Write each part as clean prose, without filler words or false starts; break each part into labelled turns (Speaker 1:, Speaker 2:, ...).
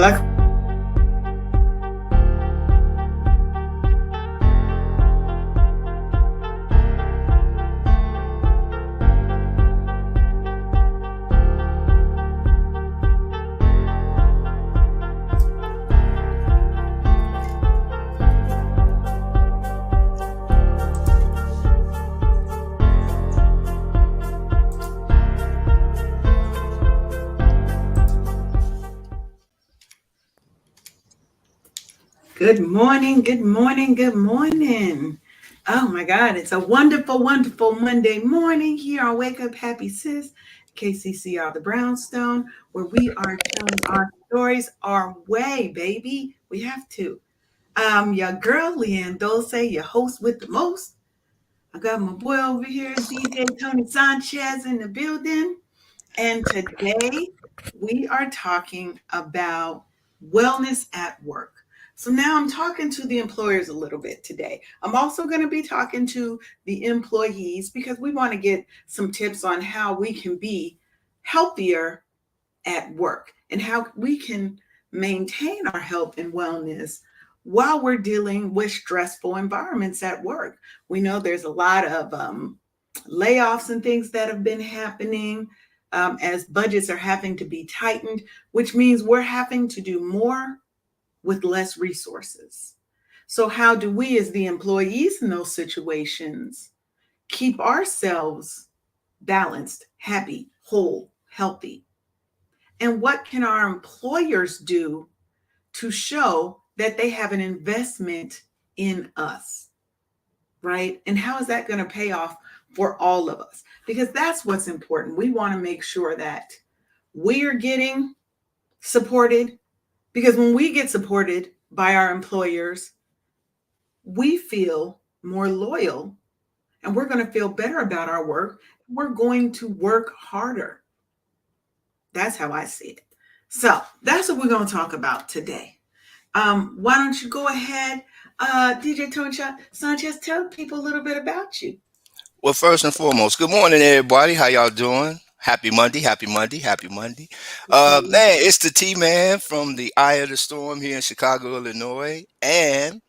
Speaker 1: Black. Good morning, good morning, good morning. Oh my God, it's a wonderful, wonderful Monday morning here on Wake Up Happy Sis, KCCR the Brownstone, where we are telling our stories our way, baby. We have to. Your girl, Leanne Dulce, your host with the most. I got my boy over here, DJ Tony Sanchez in the building. And today we are talking about wellness at work. So now I'm talking to the employers a little bit today. I'm also going to be talking to the employees because we want to get some tips on how we can be healthier at work and how we can maintain our health and wellness while we're dealing with stressful environments at work. We know there's a lot of layoffs and things that have been happening as budgets are having to be tightened, which means we're having to do more with less resources. So how do we as the employees in those situations keep ourselves balanced, happy, whole, healthy? And what can our employers do to show that they have an investment in us, right? And how is that going to pay off for all of us? Because that's what's important. We want to make sure that we're getting supported, because when we get supported by our employers, we feel more loyal and we're going to feel better about our work. We're going to work harder. That's how I see it. So that's what we're going to talk about today. Why don't you go ahead, DJ Tony Sanchez, tell people a little bit about you.
Speaker 2: Well, first and foremost, good morning, everybody. How y'all doing? Happy Monday, happy Monday, happy Monday. Man, it's the T-Man from the Eye of the Storm here in Chicago, Illinois, and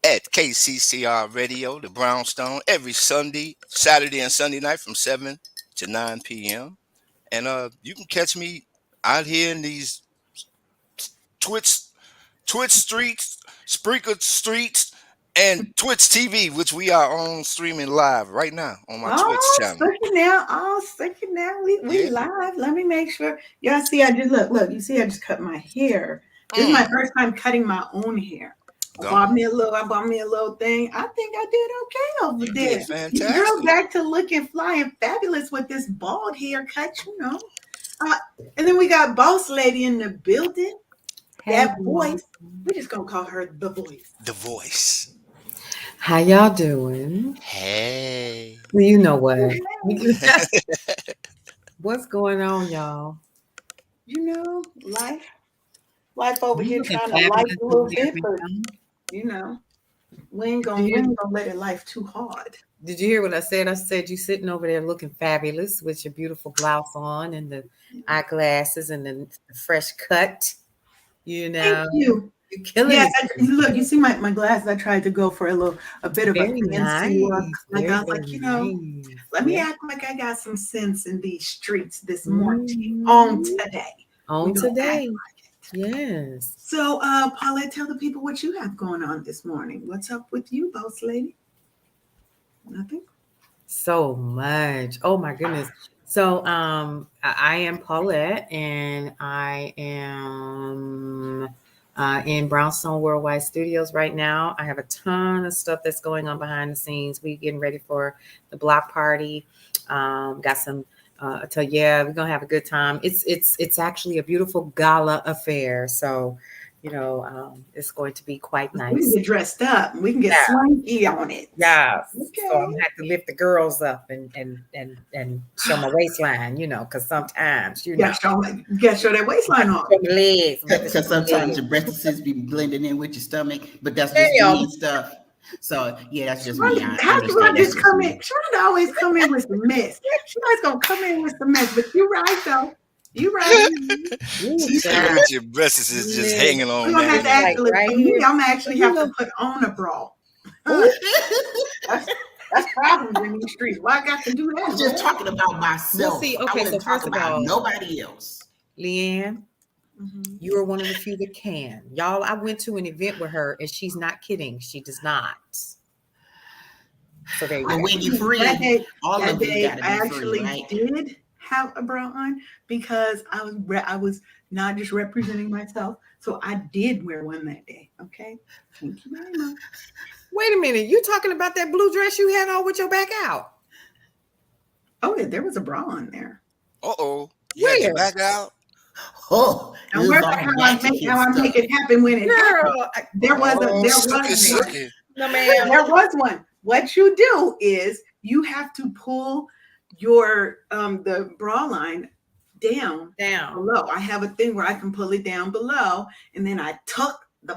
Speaker 2: at KCCR Radio, the Brownstone, every Sunday, Saturday and Sunday night from 7 to 9 p.m. And you can catch me out here in these Twitch streets, Spreaker streets, and Twitch TV, which we are on streaming live right now on my Twitch channel.
Speaker 1: Second now. We live. Let me make sure. Y'all see, I just look. You see, I just cut my hair. This is my first time cutting my own hair. I bought me a little thing. I think I did okay over there.
Speaker 2: Fantastic.
Speaker 1: Girl, back to looking fly and fabulous with this bald haircut, And then we got Boss Lady in the building. That voice, we're just gonna call her the voice.
Speaker 2: The voice.
Speaker 3: How y'all doing?
Speaker 2: Hey.
Speaker 3: You know what? What's going on, y'all?
Speaker 1: Life over here trying to life a little bit, but we ain't gonna let it life too hard.
Speaker 3: Did you hear what I said? I said you sitting over there looking fabulous with your beautiful blouse on and the eyeglasses and the fresh cut.
Speaker 1: Thank you.
Speaker 3: You're killing it.
Speaker 1: Look, you see my glasses. I tried to go for a bit of a fancy look. I was like, let me act like I got some sense in these streets this morning. On today.
Speaker 3: Yes.
Speaker 1: So, Paulette, tell the people what you have going on this morning. What's up with you, boss lady? Nothing?
Speaker 3: So much. Oh my goodness. So I am Paulette, and I am in Brownstone Worldwide Studios right now. I have a ton of stuff that's going on behind the scenes. We're getting ready for the block party. Got some. We're gonna have a good time. It's actually a beautiful gala affair. So it's going to be quite nice.
Speaker 1: We can get dressed up. We can get swanky on it.
Speaker 3: Yeah.
Speaker 1: Okay.
Speaker 3: So I'm gonna have to lift the girls up and show my waistline, because sometimes
Speaker 1: you gotta show that waistline off.
Speaker 3: Show my legs.
Speaker 4: Because sometimes your breasts be blending in with your stomach, but that's just mean stuff. So that's just me.
Speaker 1: How do I just come in? Shonda always come in with some mess. She always gonna come in with some mess, but you're right though. You right.
Speaker 3: Ooh,
Speaker 2: She said,
Speaker 3: child.
Speaker 2: "With your breasts is just hanging
Speaker 1: We're
Speaker 2: on
Speaker 1: gonna have
Speaker 2: that."
Speaker 1: to
Speaker 3: Like
Speaker 1: actually,
Speaker 3: right
Speaker 1: for me,
Speaker 3: here.
Speaker 1: I'm gonna actually
Speaker 3: You
Speaker 1: have to
Speaker 3: know,
Speaker 1: put on a bra.
Speaker 3: ooh,
Speaker 1: That's that's problems in these streets. Why I got to do
Speaker 4: I
Speaker 1: that,
Speaker 4: was just
Speaker 1: Lord?
Speaker 4: talking about
Speaker 3: we'll
Speaker 4: myself.
Speaker 3: see.
Speaker 4: I
Speaker 3: Okay, so
Speaker 4: wasn't
Speaker 3: first
Speaker 4: talking
Speaker 3: of
Speaker 4: about
Speaker 3: all,
Speaker 4: nobody else.
Speaker 3: Leanne,
Speaker 1: Mhm.
Speaker 3: you are one of the few that can. Y'all, I went to an event with her, and she's not kidding. She does not. So there you
Speaker 4: But
Speaker 3: go.
Speaker 4: when you're
Speaker 1: That
Speaker 4: free,
Speaker 1: day,
Speaker 4: all
Speaker 1: that
Speaker 4: of you
Speaker 1: day,
Speaker 4: got to
Speaker 1: I
Speaker 4: be free,
Speaker 1: actually
Speaker 4: right?
Speaker 1: did have a bra on because I was not just representing myself, so I did wear one that day. Okay, thank you very much.
Speaker 3: Wait a minute. You talking about that blue dress you had on with your back out?
Speaker 1: Oh yeah, there was a bra on there.
Speaker 2: Uh-oh. You had your
Speaker 3: Where?
Speaker 2: back out?
Speaker 4: Oh, it
Speaker 1: Don't
Speaker 4: was
Speaker 1: worry about
Speaker 4: all magic and
Speaker 1: how I make
Speaker 4: stuff.
Speaker 1: it happen when it happens.
Speaker 3: Girl,
Speaker 2: Oh,
Speaker 1: There
Speaker 2: sucky,
Speaker 1: was one.
Speaker 2: sucky.
Speaker 3: no, ma'am.
Speaker 1: There was one. What you do is you have to pull your the bra line down
Speaker 3: Down.
Speaker 1: below. I have a thing where I can pull it down below, and then I tuck the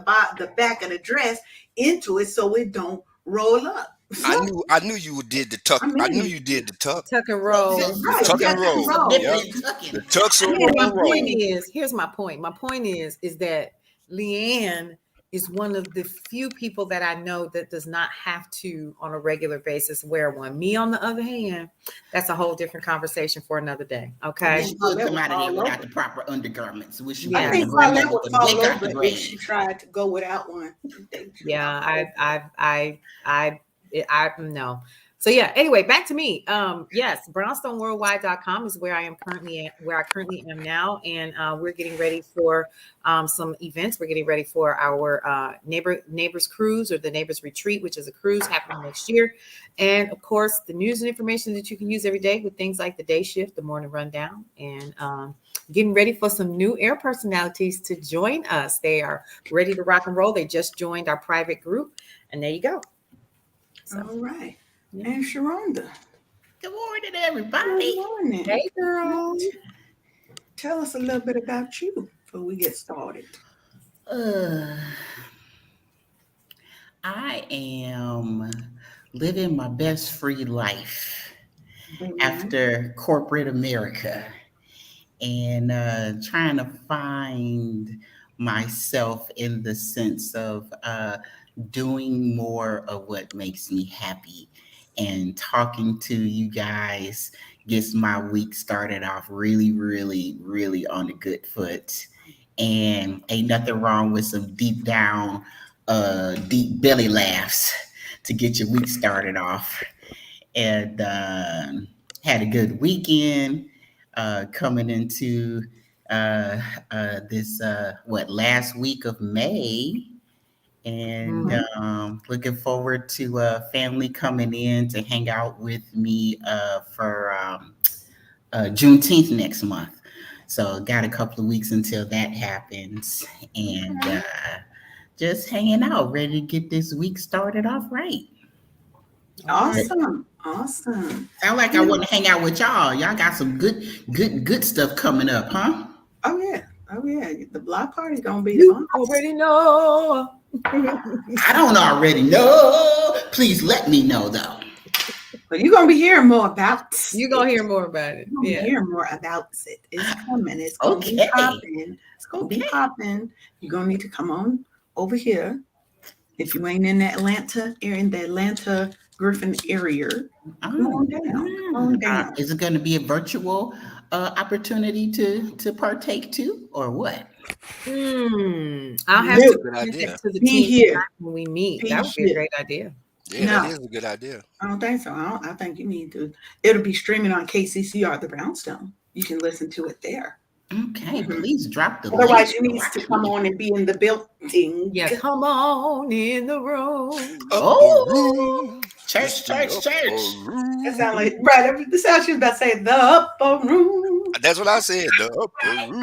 Speaker 1: back of the dress into it so it don't roll up.
Speaker 2: I knew you did the tuck.
Speaker 1: I
Speaker 2: I knew
Speaker 1: mean,
Speaker 2: you did the tuck.
Speaker 3: Tuck and
Speaker 4: So,
Speaker 3: roll.
Speaker 4: so,
Speaker 2: The
Speaker 1: right?
Speaker 4: so
Speaker 2: tuck
Speaker 1: You
Speaker 2: and
Speaker 1: got
Speaker 4: nipping,
Speaker 1: to
Speaker 2: roll.
Speaker 4: so
Speaker 1: roll.
Speaker 4: nipping
Speaker 2: Yep.
Speaker 4: and tucking.
Speaker 2: The tuck so
Speaker 3: Yeah,
Speaker 2: roll
Speaker 3: my point
Speaker 2: roll.
Speaker 3: is, here's my point. My point is that Leanne is one of the few people that I know that does not have to on a regular basis wear one. Me, on the other hand, that's a whole different conversation for another day.
Speaker 4: And then
Speaker 3: Okay.
Speaker 4: she would
Speaker 1: Paulette
Speaker 4: come
Speaker 1: would
Speaker 4: out of there
Speaker 1: fall
Speaker 4: without
Speaker 1: over.
Speaker 4: the proper undergarments, wishing
Speaker 1: I
Speaker 4: her
Speaker 3: Yeah.
Speaker 1: think Paulette
Speaker 4: grandmother
Speaker 1: would
Speaker 4: would
Speaker 1: fall
Speaker 4: wake out
Speaker 1: over
Speaker 4: the
Speaker 1: if she
Speaker 4: grave.
Speaker 1: tried to go without one. I think she would
Speaker 3: Yeah,
Speaker 1: fall over.
Speaker 3: I no. So yeah, anyway, back to me. Yes, brownstoneworldwide.com is where I am currently at, where I currently am now. And we're getting ready for some events. We're getting ready for our neighbors cruise, or the neighbors retreat, which is a cruise happening next year. And of course, the news and information that you can use every day with things like the day shift, the morning rundown, and getting ready for some new air personalities to join us. They are ready to rock and roll. They just joined our private group, and there you go. So,
Speaker 1: All right.
Speaker 3: yeah.
Speaker 1: And Sharonda,
Speaker 4: Good morning,
Speaker 1: good
Speaker 4: everybody.
Speaker 1: morning.
Speaker 3: Hey, girl.
Speaker 1: Tell us a little bit about you before we get started.
Speaker 4: Uh, I am living my best free life
Speaker 1: Amen.
Speaker 4: after corporate America, and trying to find myself in the sense of doing more of what makes me happy. And talking to you guys gets my week started off really, really, really on a good foot. And ain't nothing wrong with some deep down, deep belly laughs to get your week started off. And had a good weekend coming into this what last week of May, and
Speaker 3: Mhm.
Speaker 4: looking forward to family coming in to hang out with me for Juneteenth next month. So got a couple of weeks until that happens, and
Speaker 1: Okay.
Speaker 4: just hanging out, ready to get this week started off right.
Speaker 3: All right.
Speaker 1: Awesome. Awesome.
Speaker 4: Sound like I
Speaker 1: You know,
Speaker 4: want to hang out with y'all. Y'all got some good stuff coming up, huh?
Speaker 1: oh yeah. Oh yeah. The block party's gonna be
Speaker 3: You
Speaker 1: fun.
Speaker 3: already know.
Speaker 4: I don't already know. Please let me know though.
Speaker 1: But you're gonna be hearing more about
Speaker 3: You're
Speaker 1: it.
Speaker 3: going to hear more about it.
Speaker 1: You're gonna be
Speaker 3: Yeah.
Speaker 1: hearing more about it. It's coming. It's gonna be
Speaker 4: Okay.
Speaker 1: popping. It's gonna be
Speaker 4: Okay.
Speaker 1: popping. You're gonna need to come on over here. If you ain't in the Atlanta area, in the Atlanta Griffin area, come
Speaker 4: Oh,
Speaker 1: on down. Come on down.
Speaker 4: is it going to be a virtual opportunity to partake too, or what?
Speaker 3: I'll have
Speaker 2: That's
Speaker 3: to
Speaker 2: a
Speaker 1: No,
Speaker 2: good
Speaker 3: present that
Speaker 2: idea.
Speaker 3: to the
Speaker 1: be
Speaker 3: team
Speaker 1: here.
Speaker 3: when we meet.
Speaker 1: Be
Speaker 3: That would be a
Speaker 1: here.
Speaker 3: great idea.
Speaker 2: Yeah, that
Speaker 1: No,
Speaker 2: is a good idea.
Speaker 1: I don't think so. I think you need to. It'll be streaming on KCCR, the Brownstone. You can listen to it there.
Speaker 4: Okay,
Speaker 1: Mhm.
Speaker 4: please drop the link
Speaker 1: Otherwise, you
Speaker 4: to
Speaker 1: need to
Speaker 4: watch
Speaker 1: come
Speaker 4: me.
Speaker 1: on and be in the building.
Speaker 3: Yeah, come on in the room.
Speaker 2: Upper
Speaker 4: Oh,
Speaker 2: room. It's
Speaker 4: church,
Speaker 2: the
Speaker 4: church,
Speaker 2: upper
Speaker 4: church.
Speaker 1: That sound
Speaker 2: room.
Speaker 1: like right. This sounds she was about to say the upper room.
Speaker 2: That's what I said. The upper room.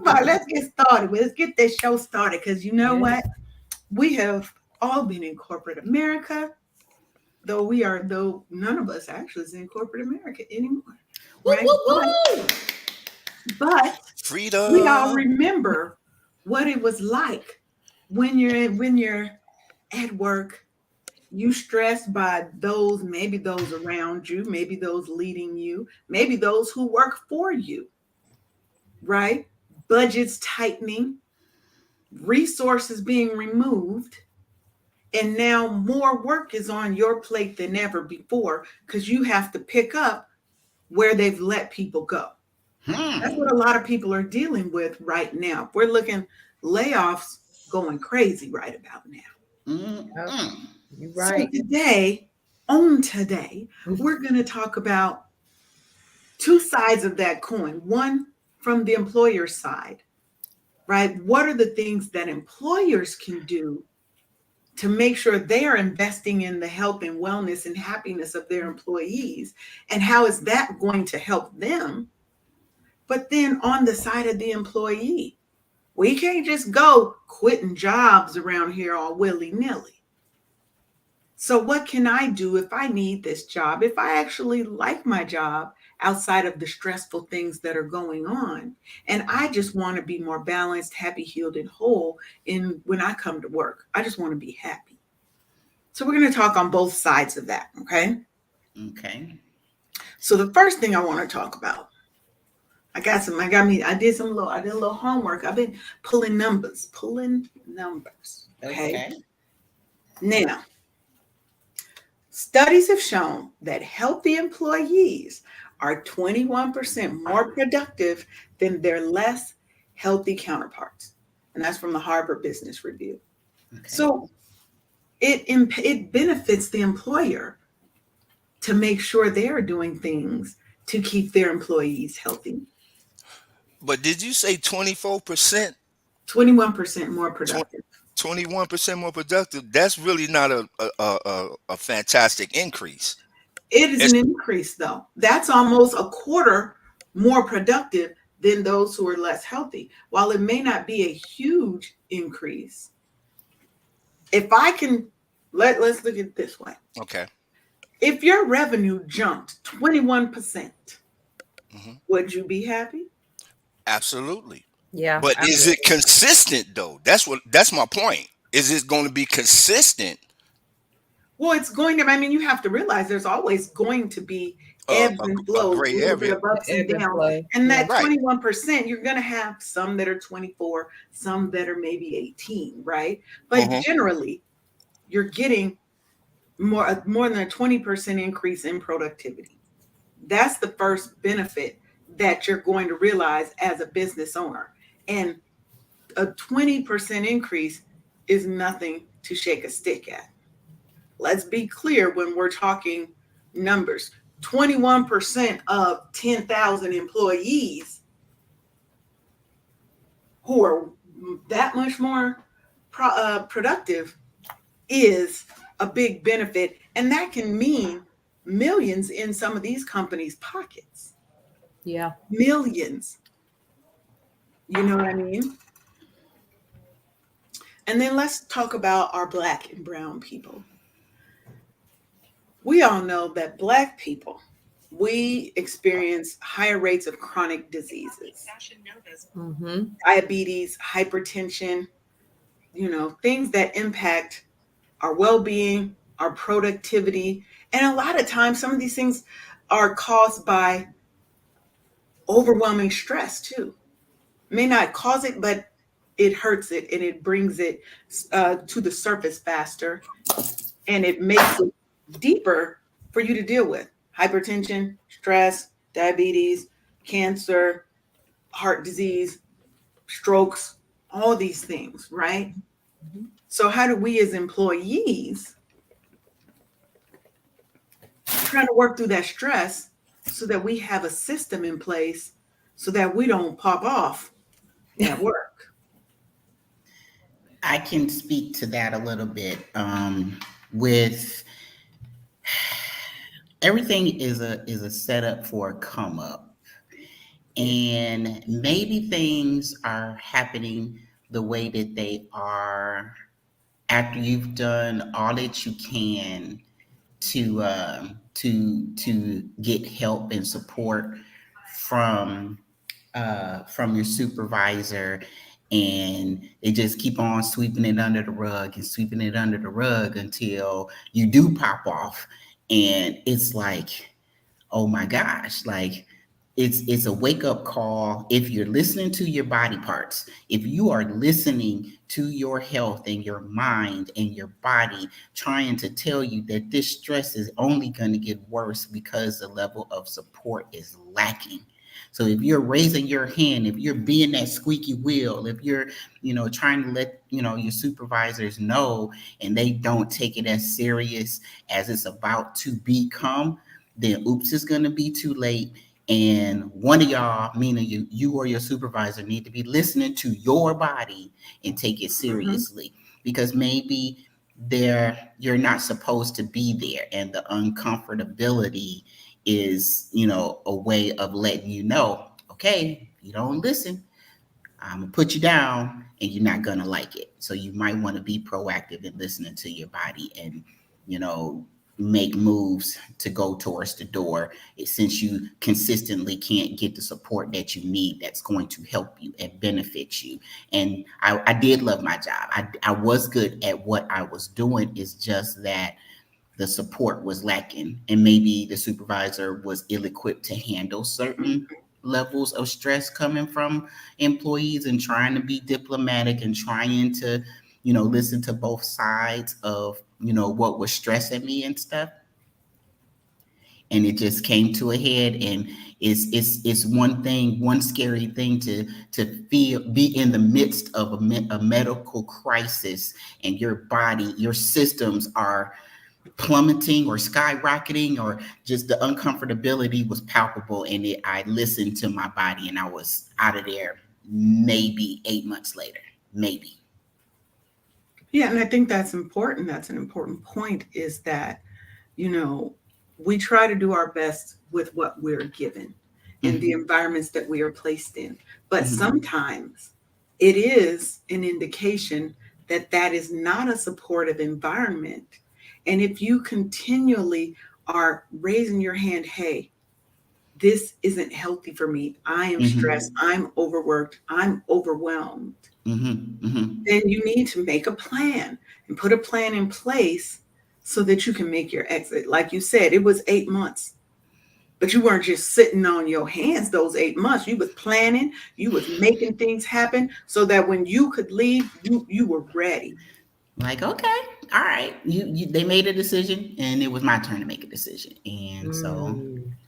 Speaker 1: Come on, let's get started. Let's get this show started because you know
Speaker 3: Yeah.
Speaker 1: what? We have all been in corporate America, though none of us actually is in corporate America anymore,
Speaker 4: Woo,
Speaker 1: right?
Speaker 4: woo, woo.
Speaker 1: But we all
Speaker 2: Freedom.
Speaker 1: remember what it was like when you're at work, you stressed by maybe those around you, maybe those leading you, maybe those who work for you. right? Budgets tightening, resources being removed, and now more work is on your plate than ever before because you have to pick up where they've let people go. That's what
Speaker 4: Hmm.
Speaker 1: a lot of people are dealing with right now. We're looking layoffs going crazy right about now.
Speaker 3: Yep,
Speaker 4: Mm-mm.
Speaker 3: you're
Speaker 1: So
Speaker 3: right.
Speaker 1: today, we're going to talk about two sides of that coin. One from the employer side, right? What are the things that employers can do to make sure they are investing in the health and wellness and happiness of their employees? And how is that going to help them? But then on the side of the employee, we can't just go quitting jobs around here all willy nilly. So, what can I do if I need this job? If I actually like my job outside of the stressful things that are going on, and I just want to be more balanced, happy, healed, and whole in when I come to work. I just want to be happy. So, we're going to talk on both sides of that. Okay.
Speaker 4: Okay.
Speaker 1: So, the first thing I want to talk about, I did a little homework. I've been pulling numbers. Okay.
Speaker 4: Okay.
Speaker 1: Now, studies have shown that healthy employees are 21% more productive than their less healthy counterparts. And that's from the Harvard Business Review.
Speaker 4: Okay.
Speaker 1: So it benefits the employer to make sure they're doing things to keep their employees healthy.
Speaker 2: But did you say 24%?
Speaker 1: 21% more productive.
Speaker 2: 21% more productive? That's really not a fantastic increase.
Speaker 1: It is
Speaker 2: It's
Speaker 1: an increase, though. That's almost a quarter more productive than those who are less healthy. While it may not be a huge increase, if I can let's look at it this way.
Speaker 2: okay.
Speaker 1: If your revenue jumped 21%,
Speaker 2: Hmm.
Speaker 1: would you be happy?
Speaker 2: Absolutely.
Speaker 3: Yeah,
Speaker 2: But
Speaker 3: I
Speaker 2: is
Speaker 3: would.
Speaker 2: it consistent though? That's my point. Is it going to be consistent?
Speaker 1: Well, it's going to, I mean, you have to realize there's always going to be ebbs and
Speaker 2: A
Speaker 1: flows, a
Speaker 2: gray
Speaker 1: little bit
Speaker 2: area.
Speaker 1: of ups and
Speaker 3: Ebb and
Speaker 1: downs.
Speaker 3: flow.
Speaker 1: And
Speaker 3: Yeah.
Speaker 1: that
Speaker 2: Right.
Speaker 1: 21%, you're going to have some that are 24, some that are maybe 18, right? But
Speaker 2: Hmm.
Speaker 1: generally, you're getting more than a 20% increase in productivity. That's the first benefit that you're going to realize as a business owner. And a 20% increase is nothing to shake a stick at. Let's be clear when we're talking numbers. 21% of 10,000 employees who are that much more productive is a big benefit. And that can mean millions in some of these companies' pockets.
Speaker 3: Yeah.
Speaker 1: Millions. You know what I mean? And then let's talk about our Black and Brown people. We all know that Black people, we experience higher rates of chronic diseases,
Speaker 3: Mm-hmm.
Speaker 1: diabetes, hypertension, things that impact our well being, our productivity. And a lot of times, some of these things are caused by overwhelming stress, too. May not cause it, but it hurts it and it brings it to the surface faster and it makes it deeper for you to deal with. Hypertension, stress, diabetes, cancer, heart disease, strokes, all these things, right? So, how do we as employees try to work through that stress so that we have a system in place so that we don't pop off at work?
Speaker 4: I can speak to that a little bit. With everything is a setup for a come up,
Speaker 1: Yeah.
Speaker 4: and maybe things are happening the way that they are after you've done all that you can to get help and support from from your supervisor, and they just keep on sweeping it under the rug and sweeping it under the rug until you do pop off, and it's like, oh my gosh, like it's a wake up call. If you're listening to your body parts, if you are listening to your health and your mind and your body trying to tell you that this stress is only going to get worse because the level of support is lacking. So if you're raising your hand, if you're being that squeaky wheel, if you're, trying to let, your supervisors know and they don't take it as serious as it's about to become, then oops, it's going to be too late. And one of y'all, meaning you or your supervisor, need to be listening to your body and take it
Speaker 1: Mhm.
Speaker 4: seriously, because maybe you're not supposed to be there, and the uncomfortability is, a way of letting you know, okay, if you don't listen, I'm gonna put you down and you're not gonna like it. So you might want to be proactive in listening to your body and, you know, make moves to go towards the door, since you consistently can't get the support that you need that's going to help you and benefit you. And I did love my job. I was good at what I was doing. It's just that the support was lacking, and maybe the supervisor was ill-equipped to handle certain levels of stress coming from employees, and trying to be diplomatic and trying to, listen to both sides of, what was stressing me and stuff. And it just came to a head, and it's one scary thing to be in the midst of a medical crisis, and your body, your systems are plummeting or skyrocketing, or just the uncomfortability was palpable. And I listened to my body, and I was out of there maybe 8 months later, maybe.
Speaker 1: Yeah, and I think that's important. That's an important point, is that, you know, we try to do our best with what we're given and the
Speaker 4: Mm-hmm.
Speaker 1: environments that we are placed in. But
Speaker 4: Mm-hmm.
Speaker 1: sometimes it is an indication that that is not a supportive environment. And if you continually are raising your hand, hey, this isn't healthy for me, I am stressed,
Speaker 4: Mm-hmm.
Speaker 1: I'm overworked, I'm overwhelmed,
Speaker 4: Mm-hmm. Mm-hmm.
Speaker 1: then you need to make a plan and put a plan in place so that you can make your exit. Like you said, it was 8 months, but you weren't just sitting on your hands those 8 months. You was planning, you was making things happen so that when you could leave, you were ready.
Speaker 4: Like, okay, all right, they made a decision, and it was my turn to make a decision. And so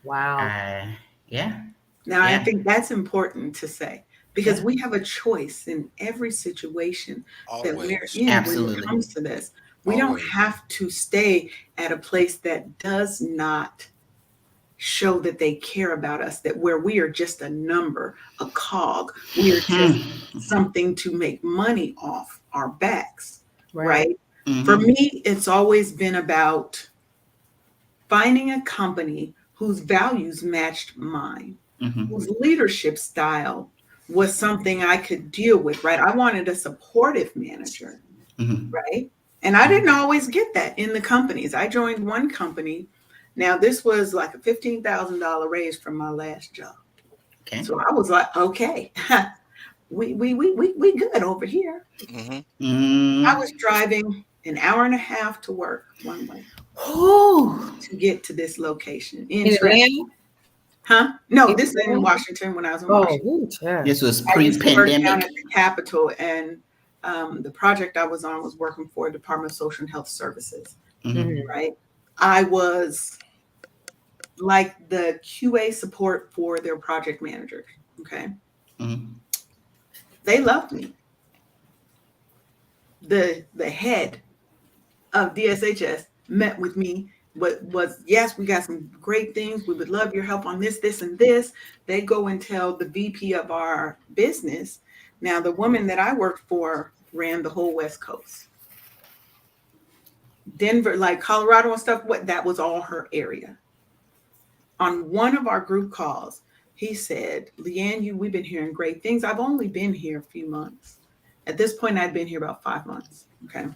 Speaker 3: Wow.
Speaker 4: I yeah.
Speaker 1: Now, I
Speaker 4: Yeah.
Speaker 1: think that's important to say, because
Speaker 4: Yeah.
Speaker 1: we have a choice in every situation that we're
Speaker 2: Always.
Speaker 1: in when it
Speaker 4: Absolutely.
Speaker 1: comes to this. We don't
Speaker 2: Always.
Speaker 1: have to stay at a place that does not show that they care about us, that where we are just a number, a cog, we are just something to make money off our backs,
Speaker 3: Right.
Speaker 1: right? For
Speaker 4: Mm-hmm.
Speaker 1: me, it's always been about finding a company whose values matched mine,
Speaker 4: Mm-hmm.
Speaker 1: whose leadership style was something I could deal with, right? I wanted a supportive manager,
Speaker 4: Mm-hmm.
Speaker 1: right? And I didn't always get that in the companies. I joined one company. Now, this was like a $15,000 raise from my last job.
Speaker 4: Okay.
Speaker 1: So I was like, okay, we good over here.
Speaker 2: Hmm.
Speaker 1: I was
Speaker 4: Mm.
Speaker 1: driving an hour and a half to work one way
Speaker 4: Whew.
Speaker 1: to get to this location in
Speaker 3: In
Speaker 1: traffic.
Speaker 3: Atlanta?
Speaker 1: Huh? No,
Speaker 3: In
Speaker 1: this is in
Speaker 3: Atlanta?
Speaker 1: Washington when I was in
Speaker 3: Oh,
Speaker 1: Washington.
Speaker 3: ooh, child.
Speaker 4: This was
Speaker 1: I used to work down
Speaker 4: pre-pandemic.
Speaker 1: at the Capitol, and the project I was on was working for Department of Social and Health Services,
Speaker 4: Mm-hmm.
Speaker 3: Mhm.
Speaker 1: right? I was like the QA support for their project managers. Okay.
Speaker 4: Mm-hmm.
Speaker 1: They loved me. The head of DSHS met with me, but was, yes, we got some great things. We would love your help on this, this, and this. They go and tell the VP of our business. Now, the woman that I worked for ran the whole West Coast. Denver, like Colorado and stuff, what that was all her area. On one of our group calls, he said, Leanne, we've been hearing great things. I've only been here a few months. At this point, I'd been here about 5 months. Okay.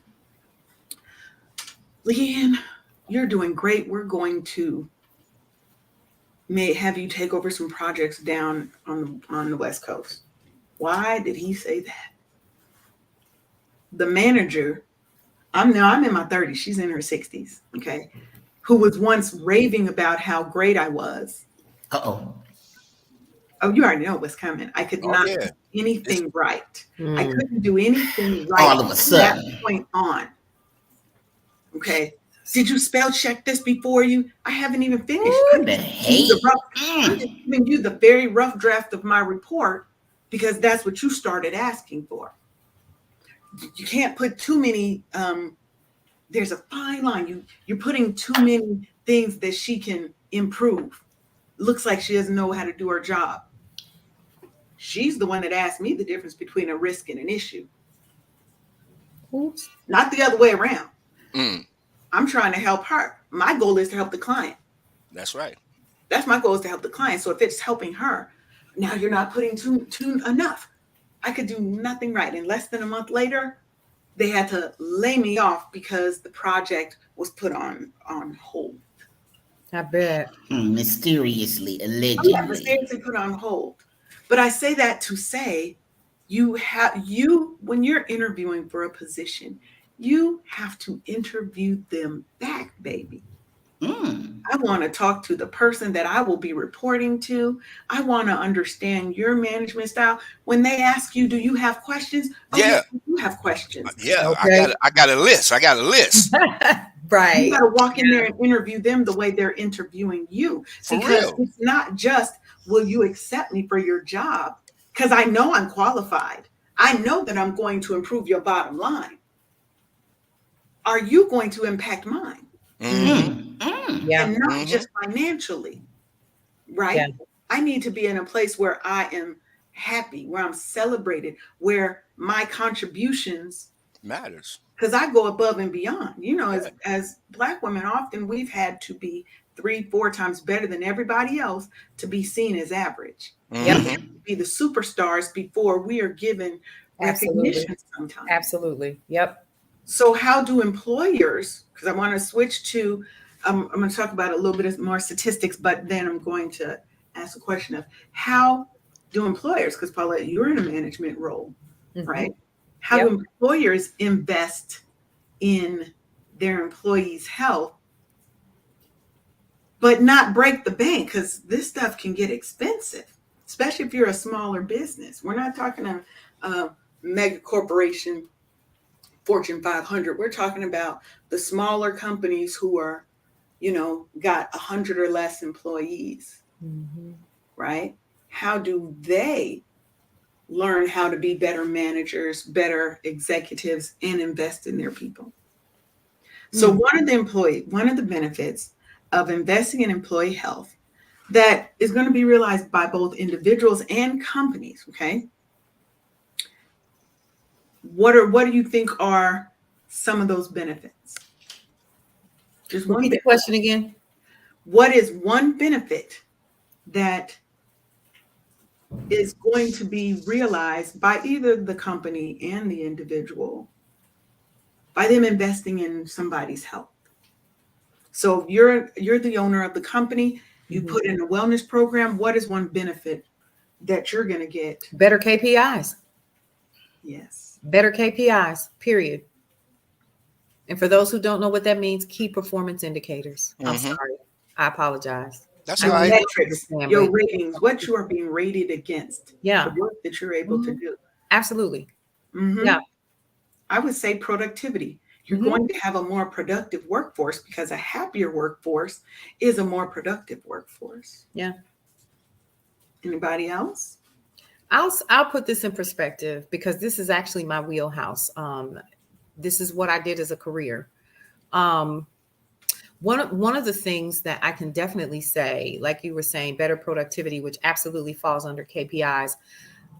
Speaker 1: Leanne, you're doing great. We're going to may have you take over some projects down on the West Coast. Why did he say that? The manager, I'm in my 30s, she's in her 60s, okay, who was once raving about how great I was,
Speaker 4: Uh-oh.
Speaker 1: Oh, you already know what's coming. I could
Speaker 2: Oh
Speaker 1: not
Speaker 2: yeah.
Speaker 1: do
Speaker 2: It's
Speaker 1: anything right. I
Speaker 3: Mm.
Speaker 1: couldn't do anything right
Speaker 4: All of a
Speaker 1: from that
Speaker 4: sudden.
Speaker 1: point on. Okay. Did you spell check this before you? I haven't even finished.
Speaker 4: Ooh, the hate.
Speaker 1: I'm just
Speaker 4: Mm.
Speaker 1: giving you the very rough draft of my report because that's what you started asking for. You can't put too many. There's a fine line. You're putting too many things that she can improve. Looks like she doesn't know how to do her job. She's the one that asked me the difference between a risk and an issue,
Speaker 3: Oops.
Speaker 1: not the other way around.
Speaker 2: mm,
Speaker 1: I'm trying to help her. My goal is to help the client.
Speaker 2: that's right.
Speaker 1: That's my goal, is to help the client. So if it's helping her, now you're not putting too enough. I could do nothing right. And less than a month later, they had to lay me off because the project was put on hold.
Speaker 3: I bet.
Speaker 4: Mysteriously,
Speaker 1: Oh yeah,
Speaker 4: allegedly.
Speaker 1: mysteriously put on hold. But I say that to say, you when you're interviewing for a position, you have to interview them back, baby.
Speaker 4: Mm.
Speaker 1: I want to talk to the person that I will be reporting to. I want to understand your management style. When they ask you, do you have questions? Oh, yes,
Speaker 2: Yeah,
Speaker 1: we do have questions.
Speaker 2: yeah.
Speaker 3: Okay.
Speaker 2: I got a list. I got a list
Speaker 1: You
Speaker 3: Right.
Speaker 1: got to walk in
Speaker 3: Yeah.
Speaker 1: there and interview them the way they're interviewing you,
Speaker 2: for
Speaker 1: because
Speaker 2: real.
Speaker 1: it's not just, will you accept me for your job? Because I know I'm qualified. I know that I'm going to improve your bottom line. Are you going to impact mine?
Speaker 2: Mm-hmm.
Speaker 4: Mm. Mm.
Speaker 3: Yeah.
Speaker 1: And not
Speaker 2: Mm-hmm.
Speaker 1: just financially,
Speaker 3: Yeah.
Speaker 1: right? I need to be in a place where I am happy, where I'm celebrated, where my contributions,
Speaker 2: Matters.
Speaker 1: because I go above and beyond.
Speaker 2: Yeah.
Speaker 1: As Black women, often we've had to be 3, 4 times better than everybody else to be seen as average. We
Speaker 3: Yep.
Speaker 2: Mm-hmm.
Speaker 1: have to be the superstars before we are given
Speaker 3: Absolutely.
Speaker 1: recognition sometimes.
Speaker 3: Absolutely. Yep.
Speaker 1: So how do employers, because I want to switch to, I'm going to talk about a little bit more statistics, but then I'm going to ask a question of, how do employers, because Paulette, you're in a management role,
Speaker 3: Hmm.
Speaker 1: right? How
Speaker 3: Yep.
Speaker 1: do employers invest in their employees' health, but not break the bank? Because this stuff can get expensive, especially if you're a smaller business. We're not talking a mega corporation, Fortune 500. We're talking about the smaller companies who are, got 100 or less employees,
Speaker 3: Hmm.
Speaker 1: right? How do they learn how to be better managers, better executives, and invest in their people? So
Speaker 3: Mm.
Speaker 1: one of the benefits of investing in employee health that is going to be realized by both individuals and companies, okay? What do you think are some of those benefits? Just one
Speaker 3: Repeat the
Speaker 1: benefit.
Speaker 3: question again.
Speaker 1: What is one benefit that is going to be realized by either the company and the individual by them investing in somebody's health? So if you're the owner of the company, you
Speaker 3: Hmm.
Speaker 1: put in a wellness program. What is one benefit that you're going to get?
Speaker 3: Better KPIs.
Speaker 1: Yes.
Speaker 3: Better KPIs. Period. And for those who don't know what that means, key performance indicators. I'm
Speaker 2: Mm-hmm.
Speaker 3: sorry. I apologize.
Speaker 2: That's
Speaker 3: I
Speaker 2: all
Speaker 1: Your
Speaker 3: know you
Speaker 2: right.
Speaker 3: don't
Speaker 1: metrics,
Speaker 3: understand,
Speaker 1: your
Speaker 3: but
Speaker 1: ratings, what you are being rated against, the
Speaker 3: yeah.
Speaker 1: work that you're able to
Speaker 3: Hmm.
Speaker 1: do.
Speaker 3: Absolutely.
Speaker 1: Hmm.
Speaker 3: Yeah.
Speaker 1: I would say productivity. You're
Speaker 3: Hmm.
Speaker 1: going to have a more productive workforce, because a happier workforce is a more productive workforce.
Speaker 3: Yeah.
Speaker 1: Anybody else?
Speaker 3: I'll put this in perspective because this is actually my wheelhouse. This is what I did as a career. Um, one of the things that I can definitely say, like you were saying, better productivity, which absolutely falls under KPIs.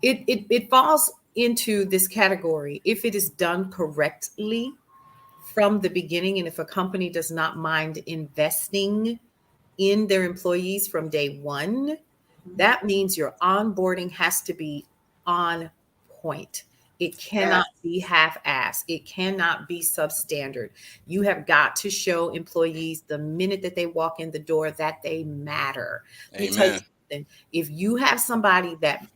Speaker 3: It falls into this category if it is done correctly from the beginning, and if a company does not mind investing in their employees from day one, that means your onboarding has to be on point. It
Speaker 1: Yes.
Speaker 3: cannot be half-assed. It cannot be substandard. You have got to show employees the minute that they walk in the door that they matter. Let me tell you
Speaker 2: Amen.
Speaker 3: something. If you have somebody that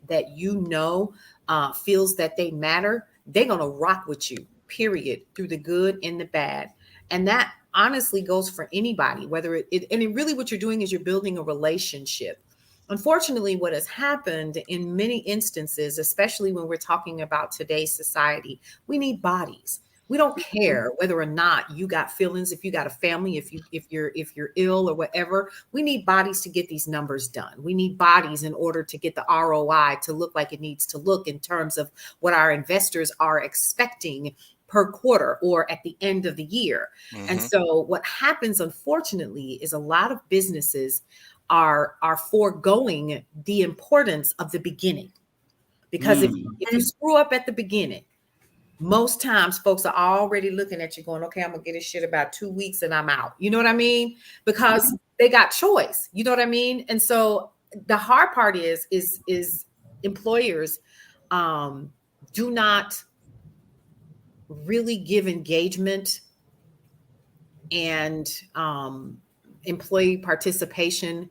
Speaker 3: feels that they matter, they're gonna rock with you. Period. Through the good and the bad, and that honestly goes for anybody. Whether and it really what you're doing is you're building a relationship. Unfortunately, what has happened in many instances, especially when we're talking about today's society, we need bodies. We don't care whether or not you got feelings, if you got a family, if you're ill or whatever. We need bodies to get these numbers done. We need bodies in order to get the ROI to look like it needs to look in terms of what our investors are expecting per quarter or at the end of the year. And
Speaker 2: Mm-hmm.
Speaker 3: so what happens, unfortunately, is a lot of businesses are foregoing the importance of the beginning. Because
Speaker 4: Mm.
Speaker 3: if you screw up at the beginning, most times folks are already looking at you going, okay, I'm gonna get this shit about 2 weeks and I'm out. You know what I mean? Because they got choice. You know what I mean? And so the hard part is employers um do not really give engagement and employee participation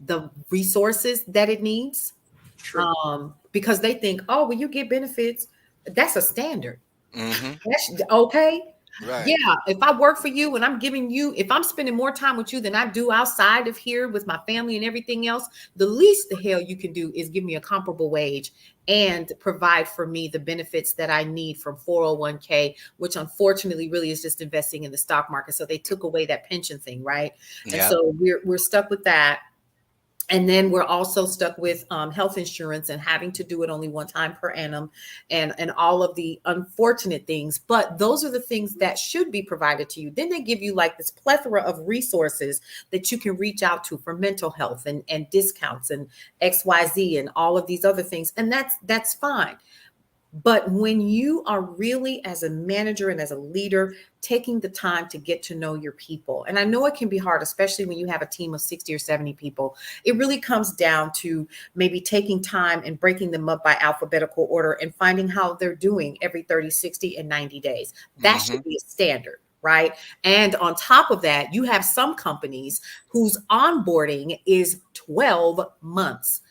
Speaker 3: the resources that it needs,
Speaker 1: True.
Speaker 3: because they think, oh, well, you get benefits. That's a standard.
Speaker 2: Mm-hmm.
Speaker 3: That's okay.
Speaker 2: Right.
Speaker 3: Yeah, if I work for you and I'm giving you, if I'm spending more time with you than I do outside of here with my family and everything else, the least the hell you can do is give me a comparable wage and provide for me the benefits that I need from 401k, which unfortunately really is just investing in the stock market. So they took away that pension thing, right? And
Speaker 2: Yeah.
Speaker 3: so we're stuck with that. And then we're also stuck with health insurance and having to do it only one time per annum, and all of the unfortunate things. But those are the things that should be provided to you. Then they give you like this plethora of resources that you can reach out to for mental health and discounts and XYZ and all of these other things. And that's fine. But when you are really, as a manager and as a leader, taking the time to get to know your people, and I know it can be hard, especially when you have a team of 60 or 70 people, it really comes down to maybe taking time and breaking them up by alphabetical order and finding how they're doing every 30, 60, and 90 days. That
Speaker 2: Mm-hmm.
Speaker 3: should be a standard. Right. And on top of that, you have some companies whose onboarding is 12 months.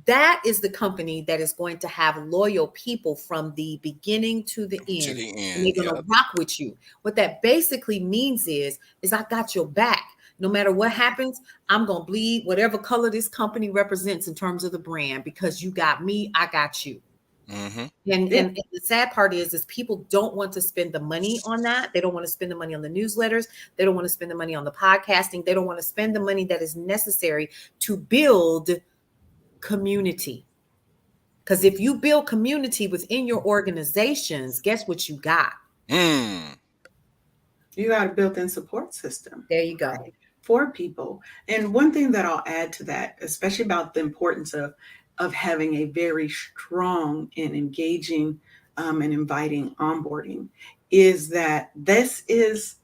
Speaker 3: That is the company that is going to have loyal people from the beginning to the
Speaker 2: To
Speaker 3: end,
Speaker 2: the
Speaker 3: and
Speaker 2: end.
Speaker 3: they're going to
Speaker 2: Yep.
Speaker 3: rock with you. What that basically means is I got your back. No matter what happens, I'm going to bleed whatever color this company represents in terms of the brand, because you got me, I got you.
Speaker 2: Mm-hmm.
Speaker 3: And,
Speaker 1: Yeah.
Speaker 3: and the sad part is people don't want to spend the money on that. They don't want to spend the money on the newsletters. They don't want to spend the money on the podcasting. They don't want to spend the money that is necessary to build community. Because if you build community within your organizations, guess what you got?
Speaker 2: Mm.
Speaker 1: You got a built-in support system,
Speaker 3: There you go.
Speaker 1: right, for people. And one thing that I'll add to that, especially about the importance of having a very strong and engaging and inviting onboarding, is that this is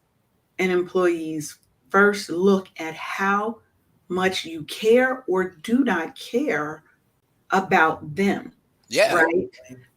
Speaker 1: an employee's first look at how much you care or do not care about them,
Speaker 2: Yeah.
Speaker 1: right?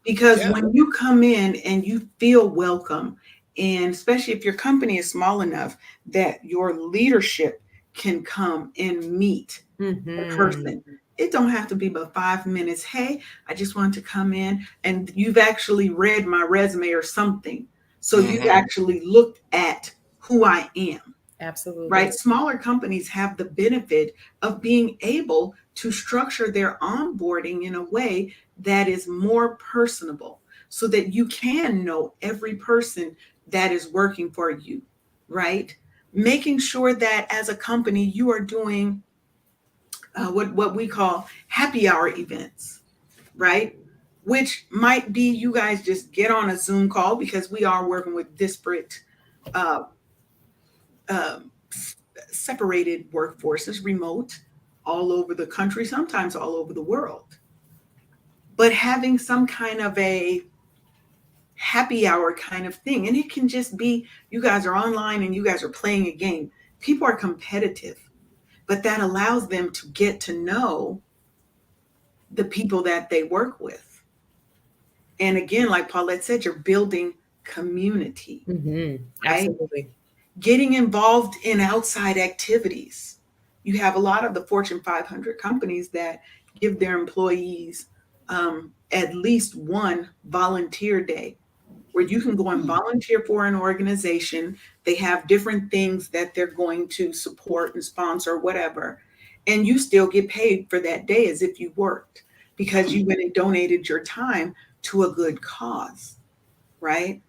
Speaker 1: Because
Speaker 2: Yeah.
Speaker 1: when you come in and you feel welcome, and especially if your company is small enough that your leadership can come and meet the
Speaker 3: Mm-hmm.
Speaker 1: person, it don't have to be but 5 minutes. Hey, I just want to come in, and you've actually read my resume or something. So you've
Speaker 2: Mm-hmm.
Speaker 1: actually looked at who I am,
Speaker 3: Absolutely.
Speaker 1: right? Smaller companies have the benefit of being able to structure their onboarding in a way that is more personable, so that you can know every person that is working for you, right? Making sure that as a company, you are doing what we call happy hour events, right? Which might be you guys just get on a Zoom call, because we are working with disparate uh, uh, separated workforces, remote, all over the country, sometimes all over the world. But having some kind of a happy hour kind of thing, and it can just be you guys are online and you guys are playing a game. People are competitive, but that allows them to get to know the people that they work with. And again, like Paulette said, you're building community,
Speaker 3: Mm-hmm.
Speaker 1: right?
Speaker 3: Absolutely.
Speaker 1: Getting involved in outside activities. You have a lot of the Fortune 500 companies that give their employees at least one volunteer day, where you can go and
Speaker 4: Mm.
Speaker 1: volunteer for an organization. They have different things that they're going to support and sponsor, whatever. and you still get paid for that day as if you worked because you went and donated your time to a good cause, right?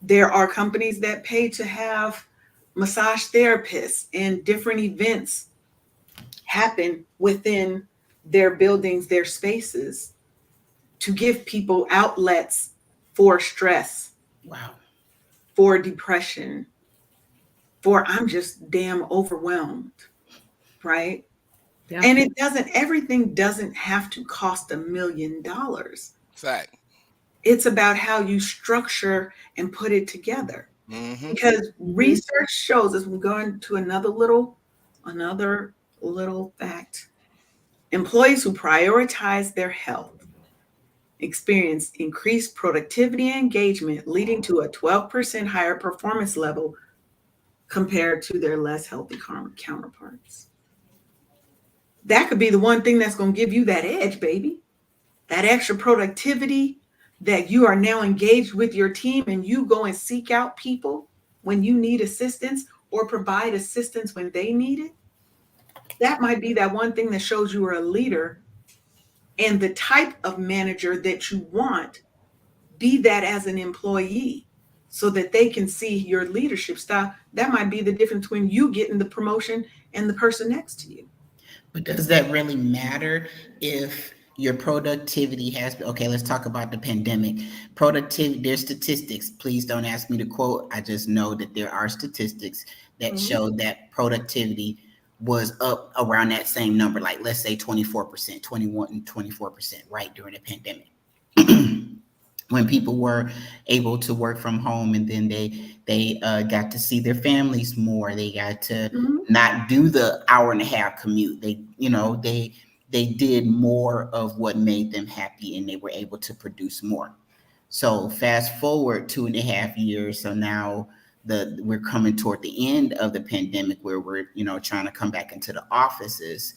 Speaker 1: There are companies that pay to have massage therapists and different events happen within their buildings, their spaces, to give people outlets for stress,
Speaker 4: Wow.
Speaker 1: for depression, for I'm just damn overwhelmed, right?
Speaker 3: Yeah.
Speaker 1: And everything doesn't have to cost $1 million.
Speaker 2: Fact.
Speaker 1: It's about how you structure and put it together.
Speaker 2: Mm-hmm.
Speaker 1: Because
Speaker 3: Mm-hmm.
Speaker 1: research shows, as we go into another little fact, employees who prioritize their health experience increased productivity and engagement, leading to a 12% higher performance level compared to their less healthy counterparts. That could be the one thing that's going to give you that edge, baby. That extra productivity, that you are now engaged with your team and you go and seek out people when you need assistance or provide assistance when they need it. That might be that one thing that shows you are a leader, and the type of manager that you want, be that as an employee so that they can see your leadership style. That might be the difference between you getting the promotion and the person next to you.
Speaker 4: But does that really matter if your productivity has, okay, let's talk about the pandemic. Productivity, there's statistics. Please don't ask me to quote. I just know that there are statistics that
Speaker 1: Mhm.
Speaker 4: show that productivity was up around that same number, like let's say 24%, 21 and 24%, right, during the pandemic. When people were able to work from home, and then they got to see their families more, they got to
Speaker 1: Mhm.
Speaker 4: not do the hour and a half commute, they did more of what made them happy, and they were able to produce more. So fast forward 2.5 years, so now we're coming toward the end of the pandemic, where we're trying to come back into the offices,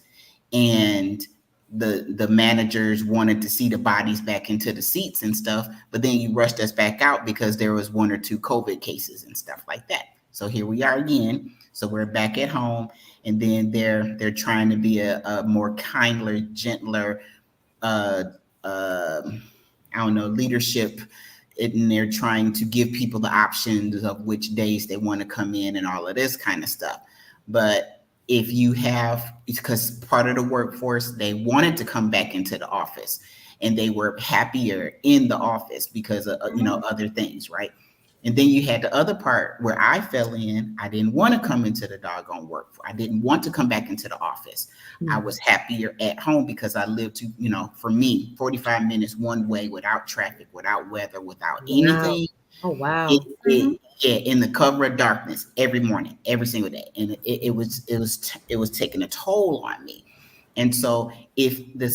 Speaker 4: and the managers wanted to see the bodies back into the seats and stuff, but then you rushed us back out because there was one or two COVID cases and stuff like that. So here we are again. So we're back at home, and then they're trying to be a more kindler, gentler, uh, uh, I don't know, leadership, and they're trying to give people the options of which days they want to come in and all of this kind of stuff. But if you have, because part of the workforce, they wanted to come back into the office, and they were happier in the office because of
Speaker 1: Mhm.
Speaker 4: other things, right? And then you had the other part where I fell in. I didn't want to come into the doggone work. I didn't want to come back into the office. I
Speaker 3: Mm.
Speaker 4: was happier at home because I lived for me, 45 minutes one way, without traffic, without weather, without
Speaker 3: Wow.
Speaker 4: anything.
Speaker 3: Oh,
Speaker 4: It,
Speaker 3: wow.
Speaker 1: Mhm.
Speaker 4: yeah, in the cover of darkness every morning, every single day. And it was taking a toll on me. And so if the